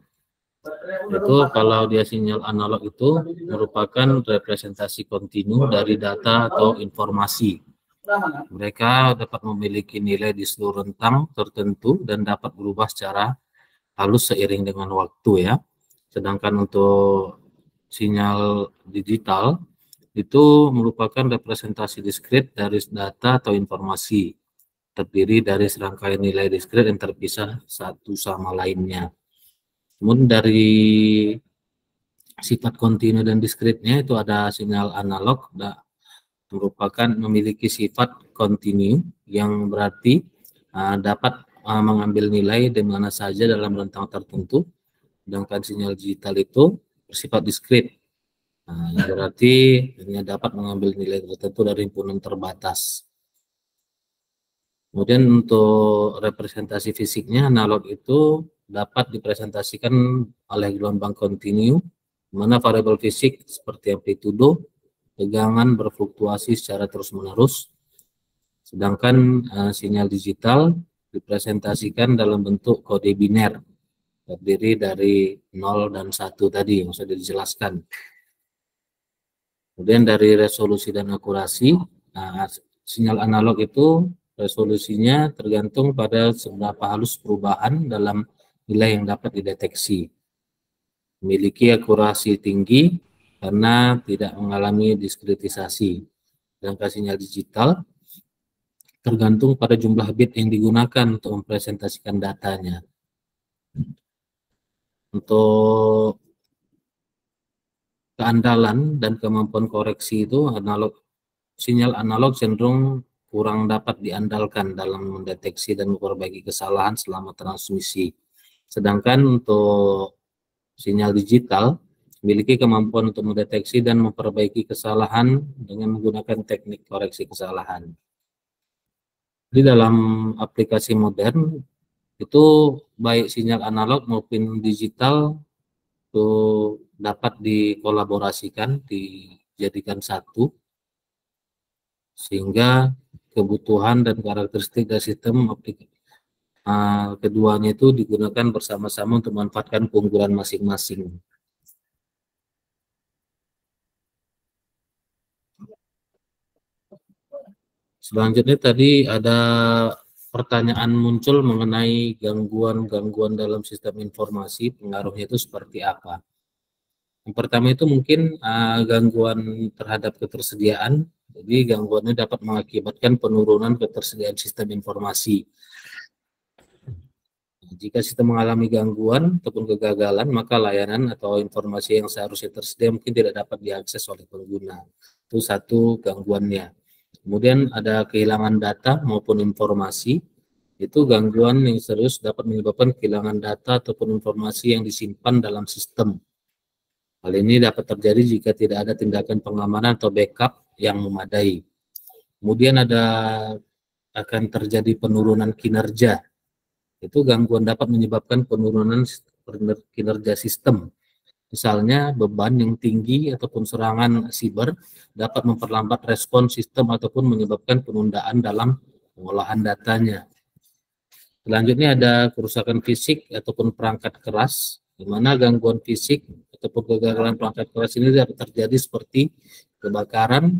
Itu kalau dia sinyal analog itu merupakan representasi kontinu dari data atau informasi. Mereka dapat memiliki nilai di seluruh rentang tertentu dan dapat berubah secara halus seiring dengan waktu ya. Sedangkan untuk sinyal digital itu merupakan representasi diskrit dari data atau informasi, terdiri dari serangkaian nilai diskrit yang terpisah satu sama lainnya. Kemudian dari sifat kontinu dan diskritnya itu ada sinyal analog, merupakan memiliki sifat kontinu yang berarti dapat mengambil nilai di mana saja dalam rentang tertentu, sedangkan sinyal digital itu bersifat diskrit, yang berarti hanya dapat mengambil nilai tertentu dari himpunan terbatas. Kemudian untuk representasi fisiknya, analog itu dapat dipresentasikan oleh gelombang kontinu, di mana variabel fisik seperti amplitudo, tegangan berfluktuasi secara terus-menerus, sedangkan sinyal digital dipresentasikan dalam bentuk kode biner, terdiri dari 0 dan 1 tadi yang sudah dijelaskan. Kemudian dari resolusi dan akurasi, sinyal analog itu resolusinya tergantung pada seberapa halus perubahan dalam nilai yang dapat dideteksi. Memiliki akurasi tinggi karena tidak mengalami diskritisasi. Sedangkan sinyal digital tergantung pada jumlah bit yang digunakan untuk mempresentasikan datanya. Untuk keandalan dan kemampuan koreksi itu sinyal analog cenderung kurang dapat diandalkan dalam mendeteksi dan memperbaiki kesalahan selama transmisi. Sedangkan untuk sinyal digital memiliki kemampuan untuk mendeteksi dan memperbaiki kesalahan dengan menggunakan teknik koreksi kesalahan. Di dalam aplikasi modern itu baik sinyal analog maupun digital itu dapat dikolaborasikan, dijadikan satu, sehingga kebutuhan dan karakteristik dari sistem keduanya itu digunakan bersama-sama untuk memanfaatkan keunggulan masing-masing. Selanjutnya tadi ada pertanyaan muncul mengenai gangguan-gangguan dalam sistem informasi, pengaruhnya itu seperti apa. Yang pertama itu mungkin gangguan terhadap ketersediaan. Jadi gangguannya dapat mengakibatkan penurunan ketersediaan sistem informasi. Jika sistem mengalami gangguan ataupun kegagalan, maka layanan atau informasi yang seharusnya tersedia mungkin tidak dapat diakses oleh pengguna. Itu satu gangguannya. Kemudian ada kehilangan data maupun informasi. Itu gangguan yang serius dapat menyebabkan kehilangan data ataupun informasi yang disimpan dalam sistem. Hal ini dapat terjadi jika tidak ada tindakan pengamanan atau backup yang memadai. Kemudian akan terjadi penurunan kinerja. Itu gangguan dapat menyebabkan penurunan kinerja sistem. Misalnya beban yang tinggi ataupun serangan siber dapat memperlambat respon sistem ataupun menyebabkan penundaan dalam pengolahan datanya. Selanjutnya ada kerusakan fisik ataupun perangkat keras, di mana gangguan fisik ataupun kegagalan perangkat keras ini dapat terjadi seperti kebakaran,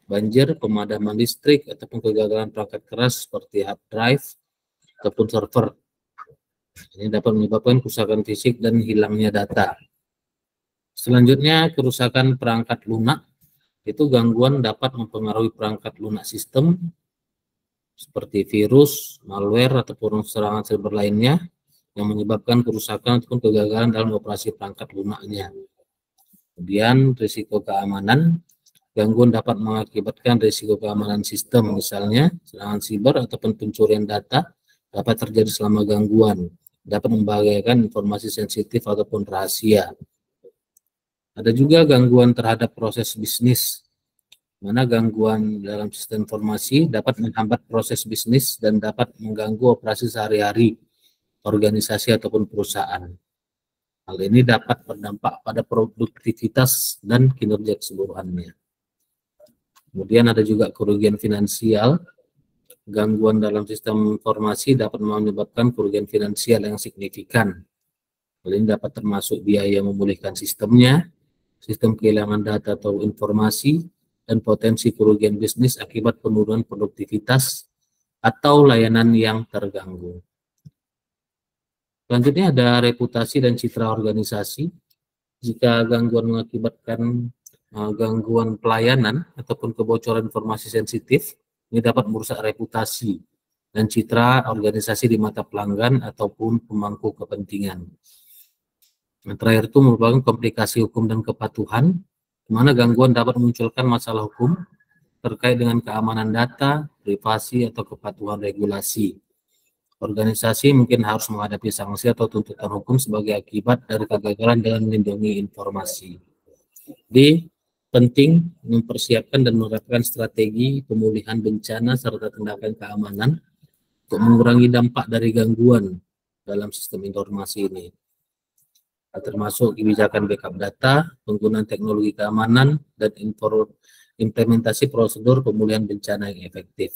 banjir, pemadaman listrik, ataupun kegagalan perangkat keras seperti hard drive ataupun server. Ini dapat menyebabkan kerusakan fisik dan hilangnya data. Selanjutnya, kerusakan perangkat lunak. Itu gangguan dapat mempengaruhi perangkat lunak sistem seperti virus, malware, ataupun serangan siber lainnya yang menyebabkan kerusakan ataupun kegagalan dalam operasi perangkat lunaknya. Kemudian, risiko keamanan. Gangguan dapat mengakibatkan risiko keamanan sistem, misalnya serangan siber ataupun pencurian data dapat terjadi selama gangguan, dapat membahayakan informasi sensitif ataupun rahasia. Ada juga gangguan terhadap proses bisnis, mana gangguan dalam sistem informasi dapat menghambat proses bisnis dan dapat mengganggu operasi sehari-hari organisasi ataupun perusahaan. Hal ini dapat berdampak pada produktivitas dan kinerja keseluruhannya. Kemudian ada juga kerugian finansial. Gangguan dalam sistem informasi dapat menyebabkan kerugian finansial yang signifikan. Hal ini dapat termasuk biaya memulihkan sistemnya, sistem kehilangan data atau informasi, dan potensi kerugian bisnis akibat penurunan produktivitas atau layanan yang terganggu. Selanjutnya ada reputasi dan citra organisasi. Jika gangguan mengakibatkan gangguan pelayanan ataupun kebocoran informasi sensitif, ini dapat merusak reputasi dan citra organisasi di mata pelanggan ataupun pemangku kepentingan. Yang terakhir itu merupakan komplikasi hukum dan kepatuhan, di mana gangguan dapat memunculkan masalah hukum terkait dengan keamanan data, privasi, atau kepatuhan regulasi. Organisasi mungkin harus menghadapi sanksi atau tuntutan hukum sebagai akibat dari kegagalan dalam melindungi informasi. Jadi, penting mempersiapkan dan menerapkan strategi pemulihan bencana serta tindakan keamanan untuk mengurangi dampak dari gangguan dalam sistem informasi ini. Termasuk kebijakan backup data, penggunaan teknologi keamanan, dan implementasi prosedur pemulihan bencana yang efektif.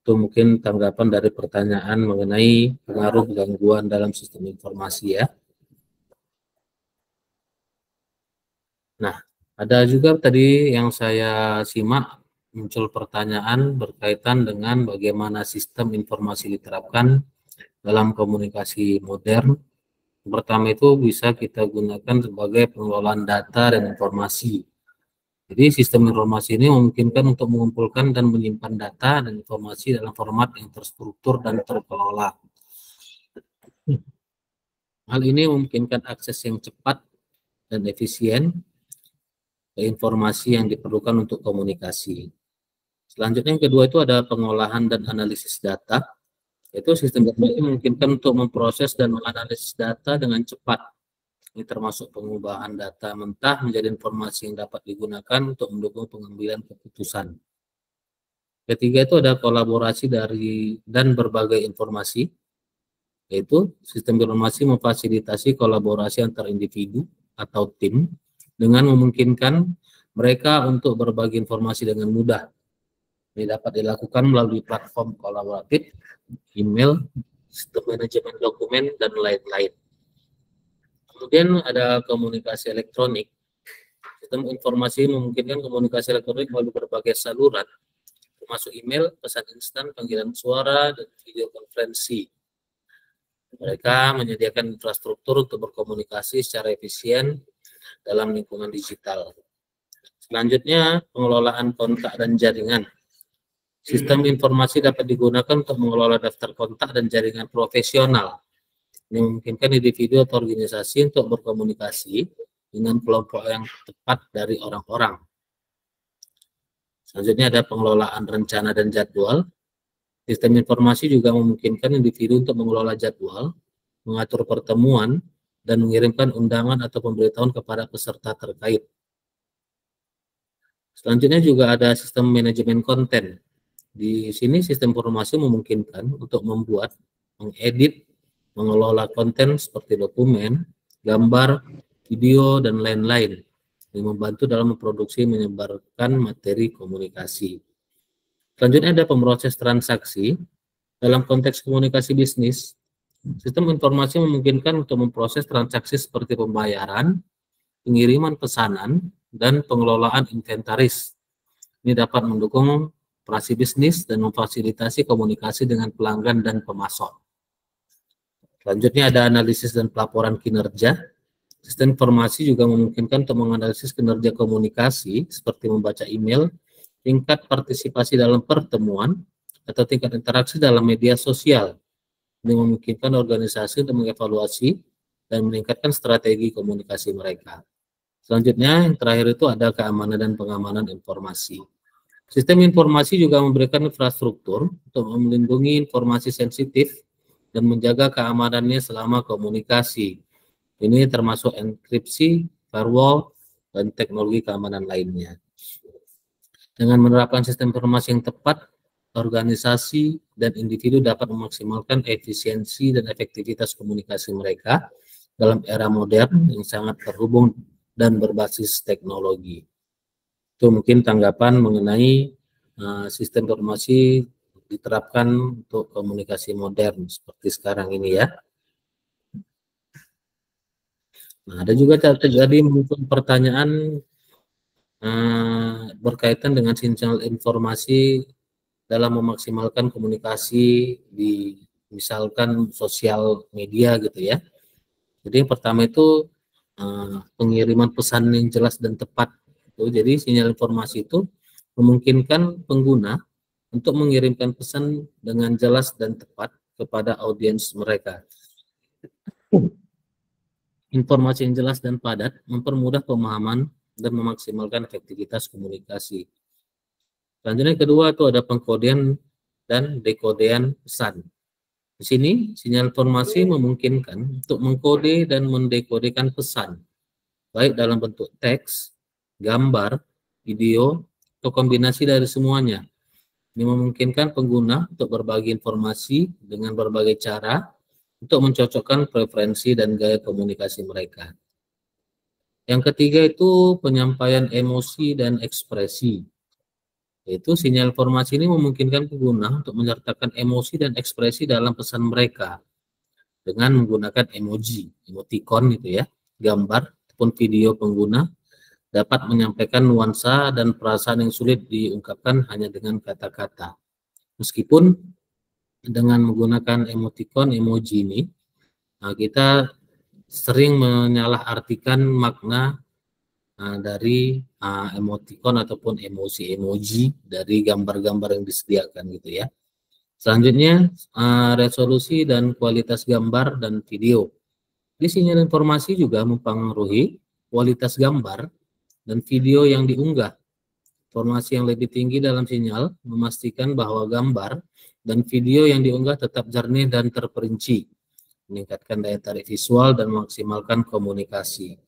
Itu mungkin tanggapan dari pertanyaan mengenai pengaruh gangguan dalam sistem informasi ya. Nah, ada juga tadi yang saya simak muncul pertanyaan berkaitan dengan bagaimana sistem informasi diterapkan dalam komunikasi modern. Pertama itu bisa kita gunakan sebagai pengelolaan data dan informasi. Jadi sistem informasi ini memungkinkan untuk mengumpulkan dan menyimpan data dan informasi dalam format yang terstruktur dan terkelola. Hal ini memungkinkan akses yang cepat dan efisien ke informasi yang diperlukan untuk komunikasi. Selanjutnya yang kedua itu ada pengolahan dan analisis data. Itu sistem informasi memungkinkan untuk memproses dan menganalisis data dengan cepat. Ini termasuk pengubahan data mentah menjadi informasi yang dapat digunakan untuk mendukung pengambilan keputusan. Ketiga itu ada kolaborasi dari dan berbagai informasi, yaitu sistem informasi memfasilitasi kolaborasi antar individu atau tim dengan memungkinkan mereka untuk berbagi informasi dengan mudah. Ini dapat dilakukan melalui platform kolaboratif, email, sistem manajemen dokumen, dan lain-lain. Kemudian ada komunikasi elektronik. Sistem informasi memungkinkan komunikasi elektronik melalui berbagai saluran, termasuk email, pesan instan, panggilan suara, dan video konferensi. Mereka menyediakan infrastruktur untuk berkomunikasi secara efisien dalam lingkungan digital. Selanjutnya, pengelolaan kontak dan jaringan. Sistem informasi dapat digunakan untuk mengelola daftar kontak dan jaringan profesional. Ini memungkinkan individu atau organisasi untuk berkomunikasi dengan kelompok yang tepat dari orang-orang. Selanjutnya ada pengelolaan rencana dan jadwal. Sistem informasi juga memungkinkan individu untuk mengelola jadwal, mengatur pertemuan, dan mengirimkan undangan atau pemberitahuan kepada peserta terkait. Selanjutnya juga ada sistem manajemen konten. Di sini sistem informasi memungkinkan untuk membuat, mengedit, mengelola konten seperti dokumen, gambar, video, dan lain-lain yang membantu dalam memproduksi menyebarkan materi komunikasi. Selanjutnya ada pemroses transaksi. Dalam konteks komunikasi bisnis, sistem informasi memungkinkan untuk memproses transaksi seperti pembayaran, pengiriman pesanan, dan pengelolaan inventaris. Ini dapat mendukung operasi bisnis dan memfasilitasi komunikasi dengan pelanggan dan pemasok. Selanjutnya ada analisis dan pelaporan kinerja. Sistem informasi juga memungkinkan untuk menganalisis kinerja komunikasi seperti membaca email, tingkat partisipasi dalam pertemuan, atau tingkat interaksi dalam media sosial. Ini memungkinkan organisasi untuk mengevaluasi dan meningkatkan strategi komunikasi mereka. Selanjutnya, yang terakhir itu ada keamanan dan pengamanan informasi. Sistem informasi juga memberikan infrastruktur untuk melindungi informasi sensitif dan menjaga keamanannya selama komunikasi. Ini termasuk enkripsi, firewall, dan teknologi keamanan lainnya. Dengan menerapkan sistem informasi yang tepat, organisasi dan individu dapat memaksimalkan efisiensi dan efektivitas komunikasi mereka dalam era modern yang sangat terhubung dan berbasis teknologi. Itu mungkin tanggapan mengenai sistem informasi diterapkan untuk komunikasi modern seperti sekarang ini ya. Nah, ada juga terjadi muncul pertanyaan berkaitan dengan sinyal informasi dalam memaksimalkan komunikasi di misalkan sosial media gitu ya. Jadi yang pertama itu pengiriman pesan yang jelas dan tepat. Jadi sinyal informasi itu memungkinkan pengguna untuk mengirimkan pesan dengan jelas dan tepat kepada audiens mereka. Informasi yang jelas dan padat mempermudah pemahaman dan memaksimalkan efektivitas komunikasi. Selanjutnya kedua itu ada pengkodean dan dekodean pesan. Di sini sinyal informasi memungkinkan untuk mengkode dan mendekodekan pesan, baik dalam bentuk teks, gambar, video, atau kombinasi dari semuanya. Ini memungkinkan pengguna untuk berbagi informasi dengan berbagai cara untuk mencocokkan preferensi dan gaya komunikasi mereka. Yang ketiga itu penyampaian emosi dan ekspresi. Yaitu sinyal informasi ini memungkinkan pengguna untuk menyertakan emosi dan ekspresi dalam pesan mereka dengan menggunakan emoji, emoticon gitu ya, gambar ataupun video pengguna dapat menyampaikan nuansa dan perasaan yang sulit diungkapkan hanya dengan kata-kata. Meskipun dengan menggunakan emoticon, emoji ini, kita sering menyalahartikan makna dari emoticon ataupun emoji dari gambar-gambar yang disediakan gitu ya. Selanjutnya resolusi dan kualitas gambar dan video. Di sinyal informasi juga mempengaruhi kualitas gambar dan video yang diunggah. Informasi yang lebih tinggi dalam sinyal memastikan bahwa gambar dan video yang diunggah tetap jernih dan terperinci, meningkatkan daya tarik visual dan memaksimalkan komunikasi.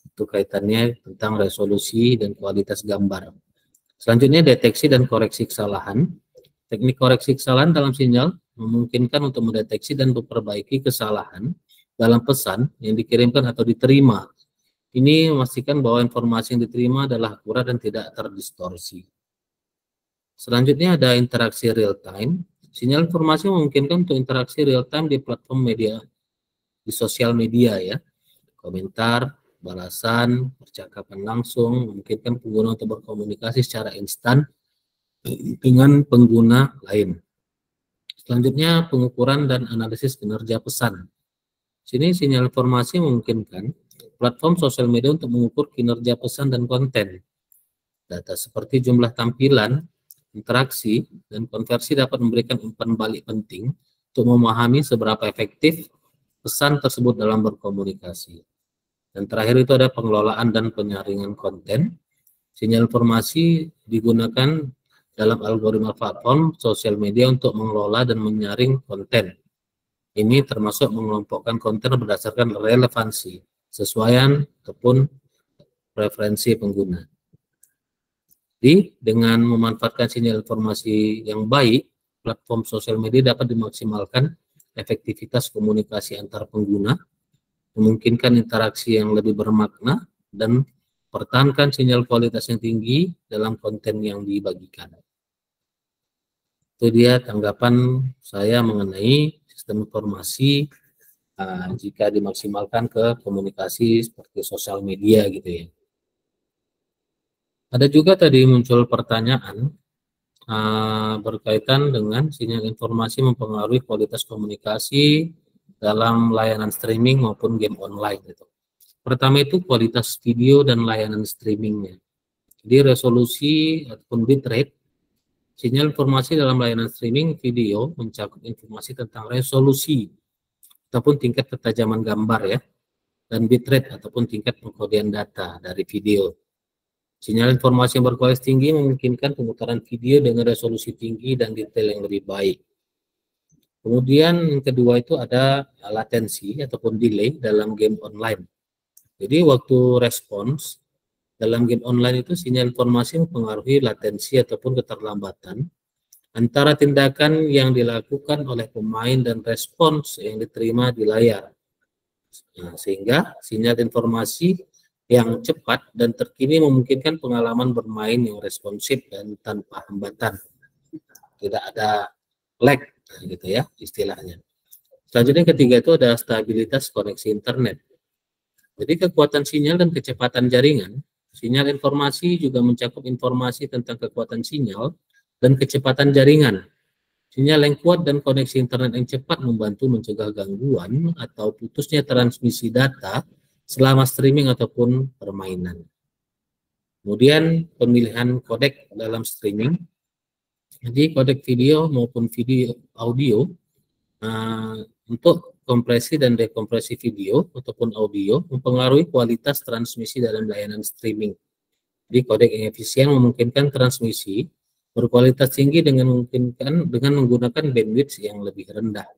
Itu kaitannya tentang resolusi dan kualitas gambar. Selanjutnya deteksi dan koreksi kesalahan. Teknik koreksi kesalahan dalam sinyal memungkinkan untuk mendeteksi dan memperbaiki kesalahan dalam pesan yang dikirimkan atau diterima. Ini memastikan bahwa informasi yang diterima adalah akurat dan tidak terdistorsi. Selanjutnya ada interaksi real time. Sinyal informasi memungkinkan untuk interaksi real time di platform media, di sosial media ya. Komentar, balasan, percakapan langsung, memungkinkan pengguna untuk berkomunikasi secara instan dengan pengguna lain. Selanjutnya pengukuran dan analisis kinerja pesan. Sini sinyal informasi memungkinkan platform sosial media untuk mengukur kinerja pesan dan konten. Data seperti jumlah tampilan, interaksi, dan konversi dapat memberikan umpan balik penting untuk memahami seberapa efektif pesan tersebut dalam berkomunikasi. Dan terakhir itu ada pengelolaan dan penyaringan konten. Sinyal informasi digunakan dalam algoritma platform sosial media untuk mengelola dan menyaring konten. Ini termasuk mengelompokkan konten berdasarkan relevansi, sesuaian, ataupun preferensi pengguna. Jadi, dengan memanfaatkan sinyal informasi yang baik, platform sosial media dapat dimaksimalkan efektivitas komunikasi antar pengguna, memungkinkan interaksi yang lebih bermakna, dan pertahankan sinyal kualitas yang tinggi dalam konten yang dibagikan. Itu dia tanggapan saya mengenai sistem informasi jika dimaksimalkan ke komunikasi seperti sosial media gitu ya. Ada juga tadi muncul pertanyaan berkaitan dengan sinyal informasi mempengaruhi kualitas komunikasi dalam layanan streaming maupun game online gitu. Pertama itu kualitas video dan layanan streamingnya. Jadi resolusi ataupun bitrate. Sinyal informasi dalam layanan streaming video mencakup informasi tentang resolusi ataupun tingkat ketajaman gambar ya, dan bitrate ataupun tingkat pengkodean data dari video. Sinyal informasi yang berkualitas tinggi memungkinkan pemutaran video dengan resolusi tinggi dan detail yang lebih baik. Kemudian yang kedua itu ada latensi ataupun delay dalam game online. Jadi waktu respons dalam game online itu sinyal informasi mempengaruhi latensi ataupun keterlambatan antara tindakan yang dilakukan oleh pemain dan respons yang diterima di layar. Nah, sehingga sinyal informasi yang cepat dan terkini memungkinkan pengalaman bermain yang responsif dan tanpa hambatan. Tidak ada lag gitu ya istilahnya. Selanjutnya ketiga itu ada stabilitas koneksi internet. Jadi kekuatan sinyal dan kecepatan jaringan. Sinyal informasi juga mencakup informasi tentang kekuatan sinyal dan kecepatan jaringan. Sinyal yang kuat dan koneksi internet yang cepat membantu mencegah gangguan atau putusnya transmisi data selama streaming ataupun permainan. Kemudian pemilihan kodek dalam streaming. Jadi kodek video maupun video audio untuk kompresi dan dekompresi video ataupun audio mempengaruhi kualitas transmisi dalam layanan streaming. Jadi kodek yang efisien memungkinkan transmisi berkualitas tinggi dengan menggunakan bandwidth yang lebih rendah.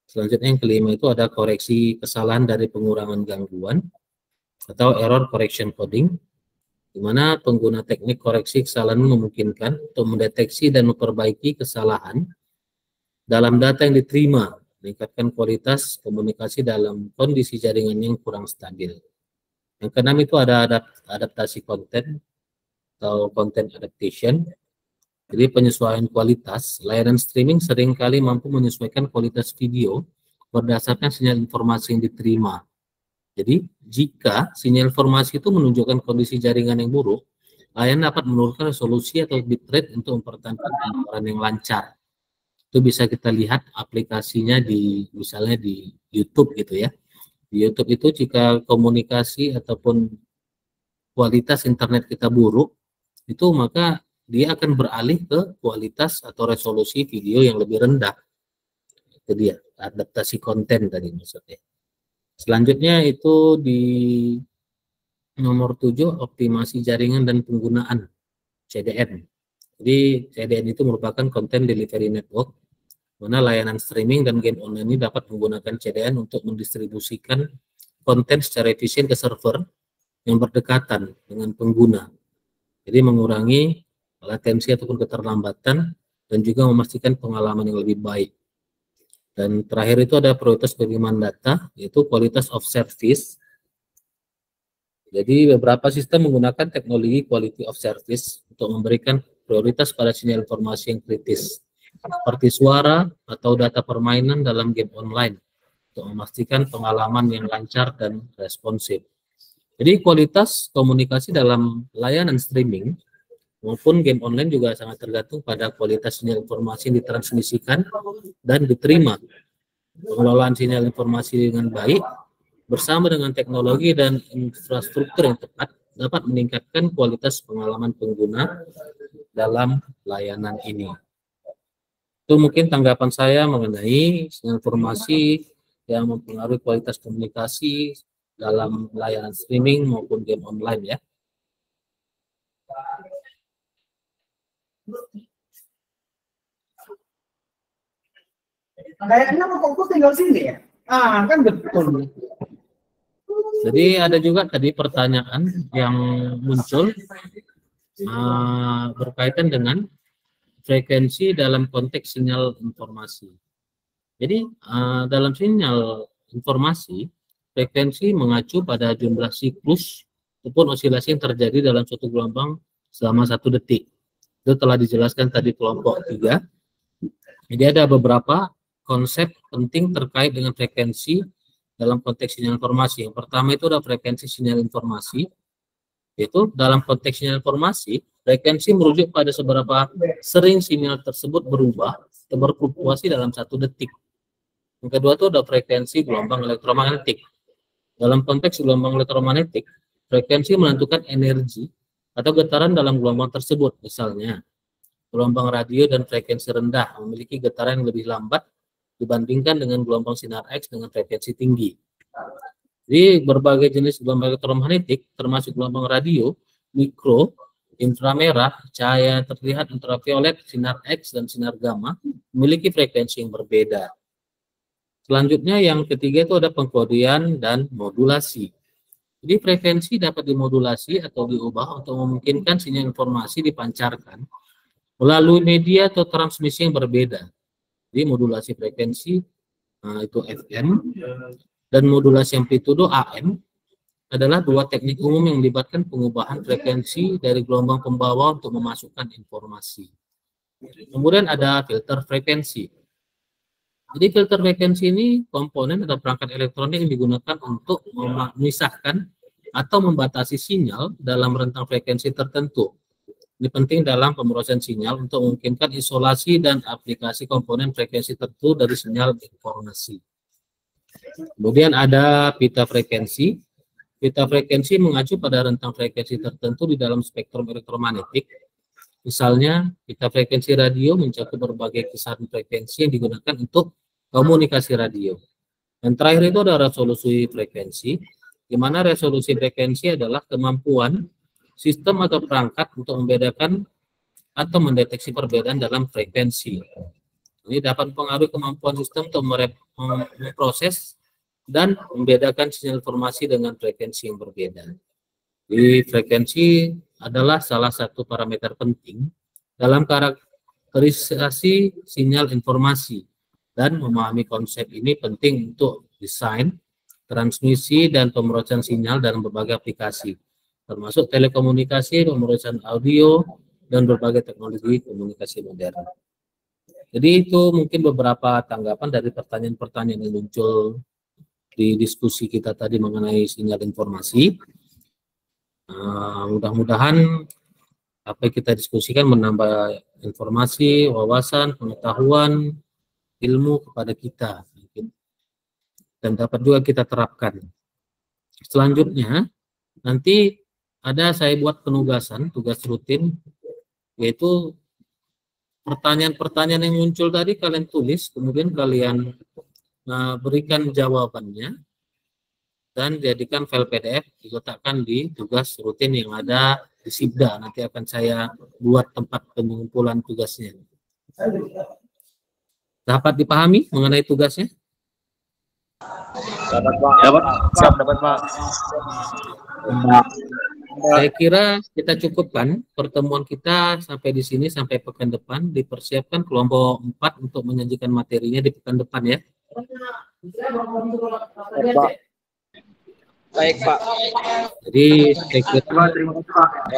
Selanjutnya yang kelima itu ada koreksi kesalahan dari pengurangan gangguan atau error correction coding, di mana pengguna teknik koreksi kesalahan memungkinkan untuk mendeteksi dan memperbaiki kesalahan dalam data yang diterima, meningkatkan kualitas komunikasi dalam kondisi jaringan yang kurang stabil. Yang keenam itu ada adaptasi konten atau content adaptation. Jadi penyesuaian kualitas, layanan streaming seringkali mampu menyesuaikan kualitas video berdasarkan sinyal informasi yang diterima. Jadi jika sinyal informasi itu menunjukkan kondisi jaringan yang buruk, layanan dapat menurunkan resolusi atau bitrate untuk mempertahankan gambaran yang lancar. Itu bisa kita lihat aplikasinya di misalnya di YouTube gitu ya. Di YouTube itu jika komunikasi ataupun kualitas internet kita buruk, itu maka dia akan beralih ke kualitas atau resolusi video yang lebih rendah. Itu dia, adaptasi konten tadi maksudnya. Selanjutnya itu di nomor 7, optimasi jaringan dan penggunaan CDN. Jadi CDN itu merupakan Content Delivery Network, mana layanan streaming dan game online ini dapat menggunakan CDN untuk mendistribusikan konten secara efisien ke server yang berdekatan dengan pengguna. Jadi mengurangi latensi ataupun keterlambatan dan juga memastikan pengalaman yang lebih baik. Dan terakhir itu ada prioritas pengiriman data, yaitu qualitas of service. Jadi beberapa sistem menggunakan teknologi quality of service untuk memberikan prioritas pada sinyal informasi yang kritis, seperti suara atau data permainan dalam game online, untuk memastikan pengalaman yang lancar dan responsif. Jadi kualitas komunikasi dalam layanan streaming maupun game online juga sangat tergantung pada kualitas sinyal informasi yang ditransmisikan dan diterima. Pengelolaan sinyal informasi dengan baik bersama dengan teknologi dan infrastruktur yang tepat dapat meningkatkan kualitas pengalaman pengguna dalam layanan ini. Itu mungkin tanggapan saya mengenai sinyal informasi yang mempengaruhi kualitas komunikasi dalam layanan streaming maupun game online ya. Kayaknya kok tinggal sini ya? Ah, kan betul. Jadi ada juga tadi pertanyaan yang muncul berkaitan dengan frekuensi dalam konteks sinyal informasi. Jadi dalam sinyal informasi, frekuensi mengacu pada jumlah siklus ataupun osilasi yang terjadi dalam suatu gelombang selama 1 detik. Itu telah dijelaskan tadi kelompok 3. Jadi ada beberapa konsep penting terkait dengan frekuensi dalam konteks sinyal informasi. Yang pertama itu ada frekuensi sinyal informasi. Yaitu dalam konteks sinyal informasi, frekuensi merujuk pada seberapa sering sinyal tersebut berubah atau berfluktuasi dalam 1 detik. Yang kedua itu ada frekuensi gelombang elektromagnetik. Dalam konteks gelombang elektromagnetik, frekuensi menentukan energi atau getaran dalam gelombang tersebut. Misalnya, gelombang radio dan frekuensi rendah memiliki getaran yang lebih lambat dibandingkan dengan gelombang sinar X dengan frekuensi tinggi. Jadi berbagai jenis gelombang elektromagnetik, termasuk gelombang radio, mikro, inframerah, cahaya terlihat ultraviolet, sinar X, dan sinar gamma, memiliki frekuensi yang berbeda. Selanjutnya yang ketiga itu ada pengkodean dan modulasi. Jadi frekuensi dapat dimodulasi atau diubah untuk memungkinkan sinyal informasi dipancarkan melalui media atau transmisi yang berbeda. Jadi modulasi frekuensi itu FM dan modulasi amplitudo AM adalah dua teknik umum yang melibatkan pengubahan frekuensi dari gelombang pembawa untuk memasukkan informasi. Kemudian ada filter frekuensi. Jadi filter frekuensi ini komponen atau perangkat elektronik yang digunakan untuk memisahkan atau membatasi sinyal dalam rentang frekuensi tertentu. Ini penting dalam pemrosesan sinyal untuk memungkinkan isolasi dan aplikasi komponen frekuensi tertentu dari sinyal informasi. Kemudian ada pita frekuensi. Pita frekuensi mengacu pada rentang frekuensi tertentu di dalam spektrum elektromagnetik. Misalnya, pita frekuensi radio mencakup berbagai kisaran frekuensi yang digunakan untuk komunikasi radio. Dan terakhir itu ada resolusi frekuensi, di mana resolusi frekuensi adalah kemampuan sistem atau perangkat untuk membedakan atau mendeteksi perbedaan dalam frekuensi. Ini dapat mempengaruhi kemampuan sistem untuk memproses dan membedakan sinyal informasi dengan frekuensi yang berbeda. Jadi frekuensi adalah salah satu parameter penting dalam karakterisasi sinyal informasi, dan memahami konsep ini penting untuk desain, transmisi, dan pemrosesan sinyal dalam berbagai aplikasi, termasuk telekomunikasi, pemrosesan audio, dan berbagai teknologi komunikasi modern. Jadi itu mungkin beberapa tanggapan dari pertanyaan-pertanyaan yang muncul di diskusi kita tadi mengenai sinyal informasi. Mudah-mudahan apa yang kita diskusikan menambah informasi, wawasan, pengetahuan, ilmu kepada kita, dan dapat juga kita terapkan. Selanjutnya, nanti saya buat penugasan, tugas rutin, yaitu pertanyaan-pertanyaan yang muncul tadi kalian tulis, kemudian kalian berikan jawabannya, dan jadikan file PDF, diletakkan di tugas rutin yang ada di Sibda. Nanti akan saya buat tempat pengumpulan tugasnya. Dapat dipahami mengenai tugasnya? Dapat, Pak. Dapat. Siap, dapat, Pak. Saya kira kita cukupkan pertemuan kita sampai di sini, sampai pekan depan. Dipersiapkan kelompok 4 untuk menyajikan materinya di pekan depan ya. Baik, Pak. Jadi saya kira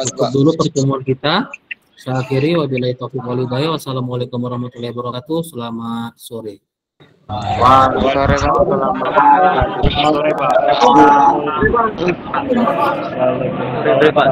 cukup dulu pertemuan kita. Saya akhiri, wabillahi taufiq wal hidayah. Wassalamualaikum warahmatullahi wabarakatuh. Selamat sore. Sore, Pak.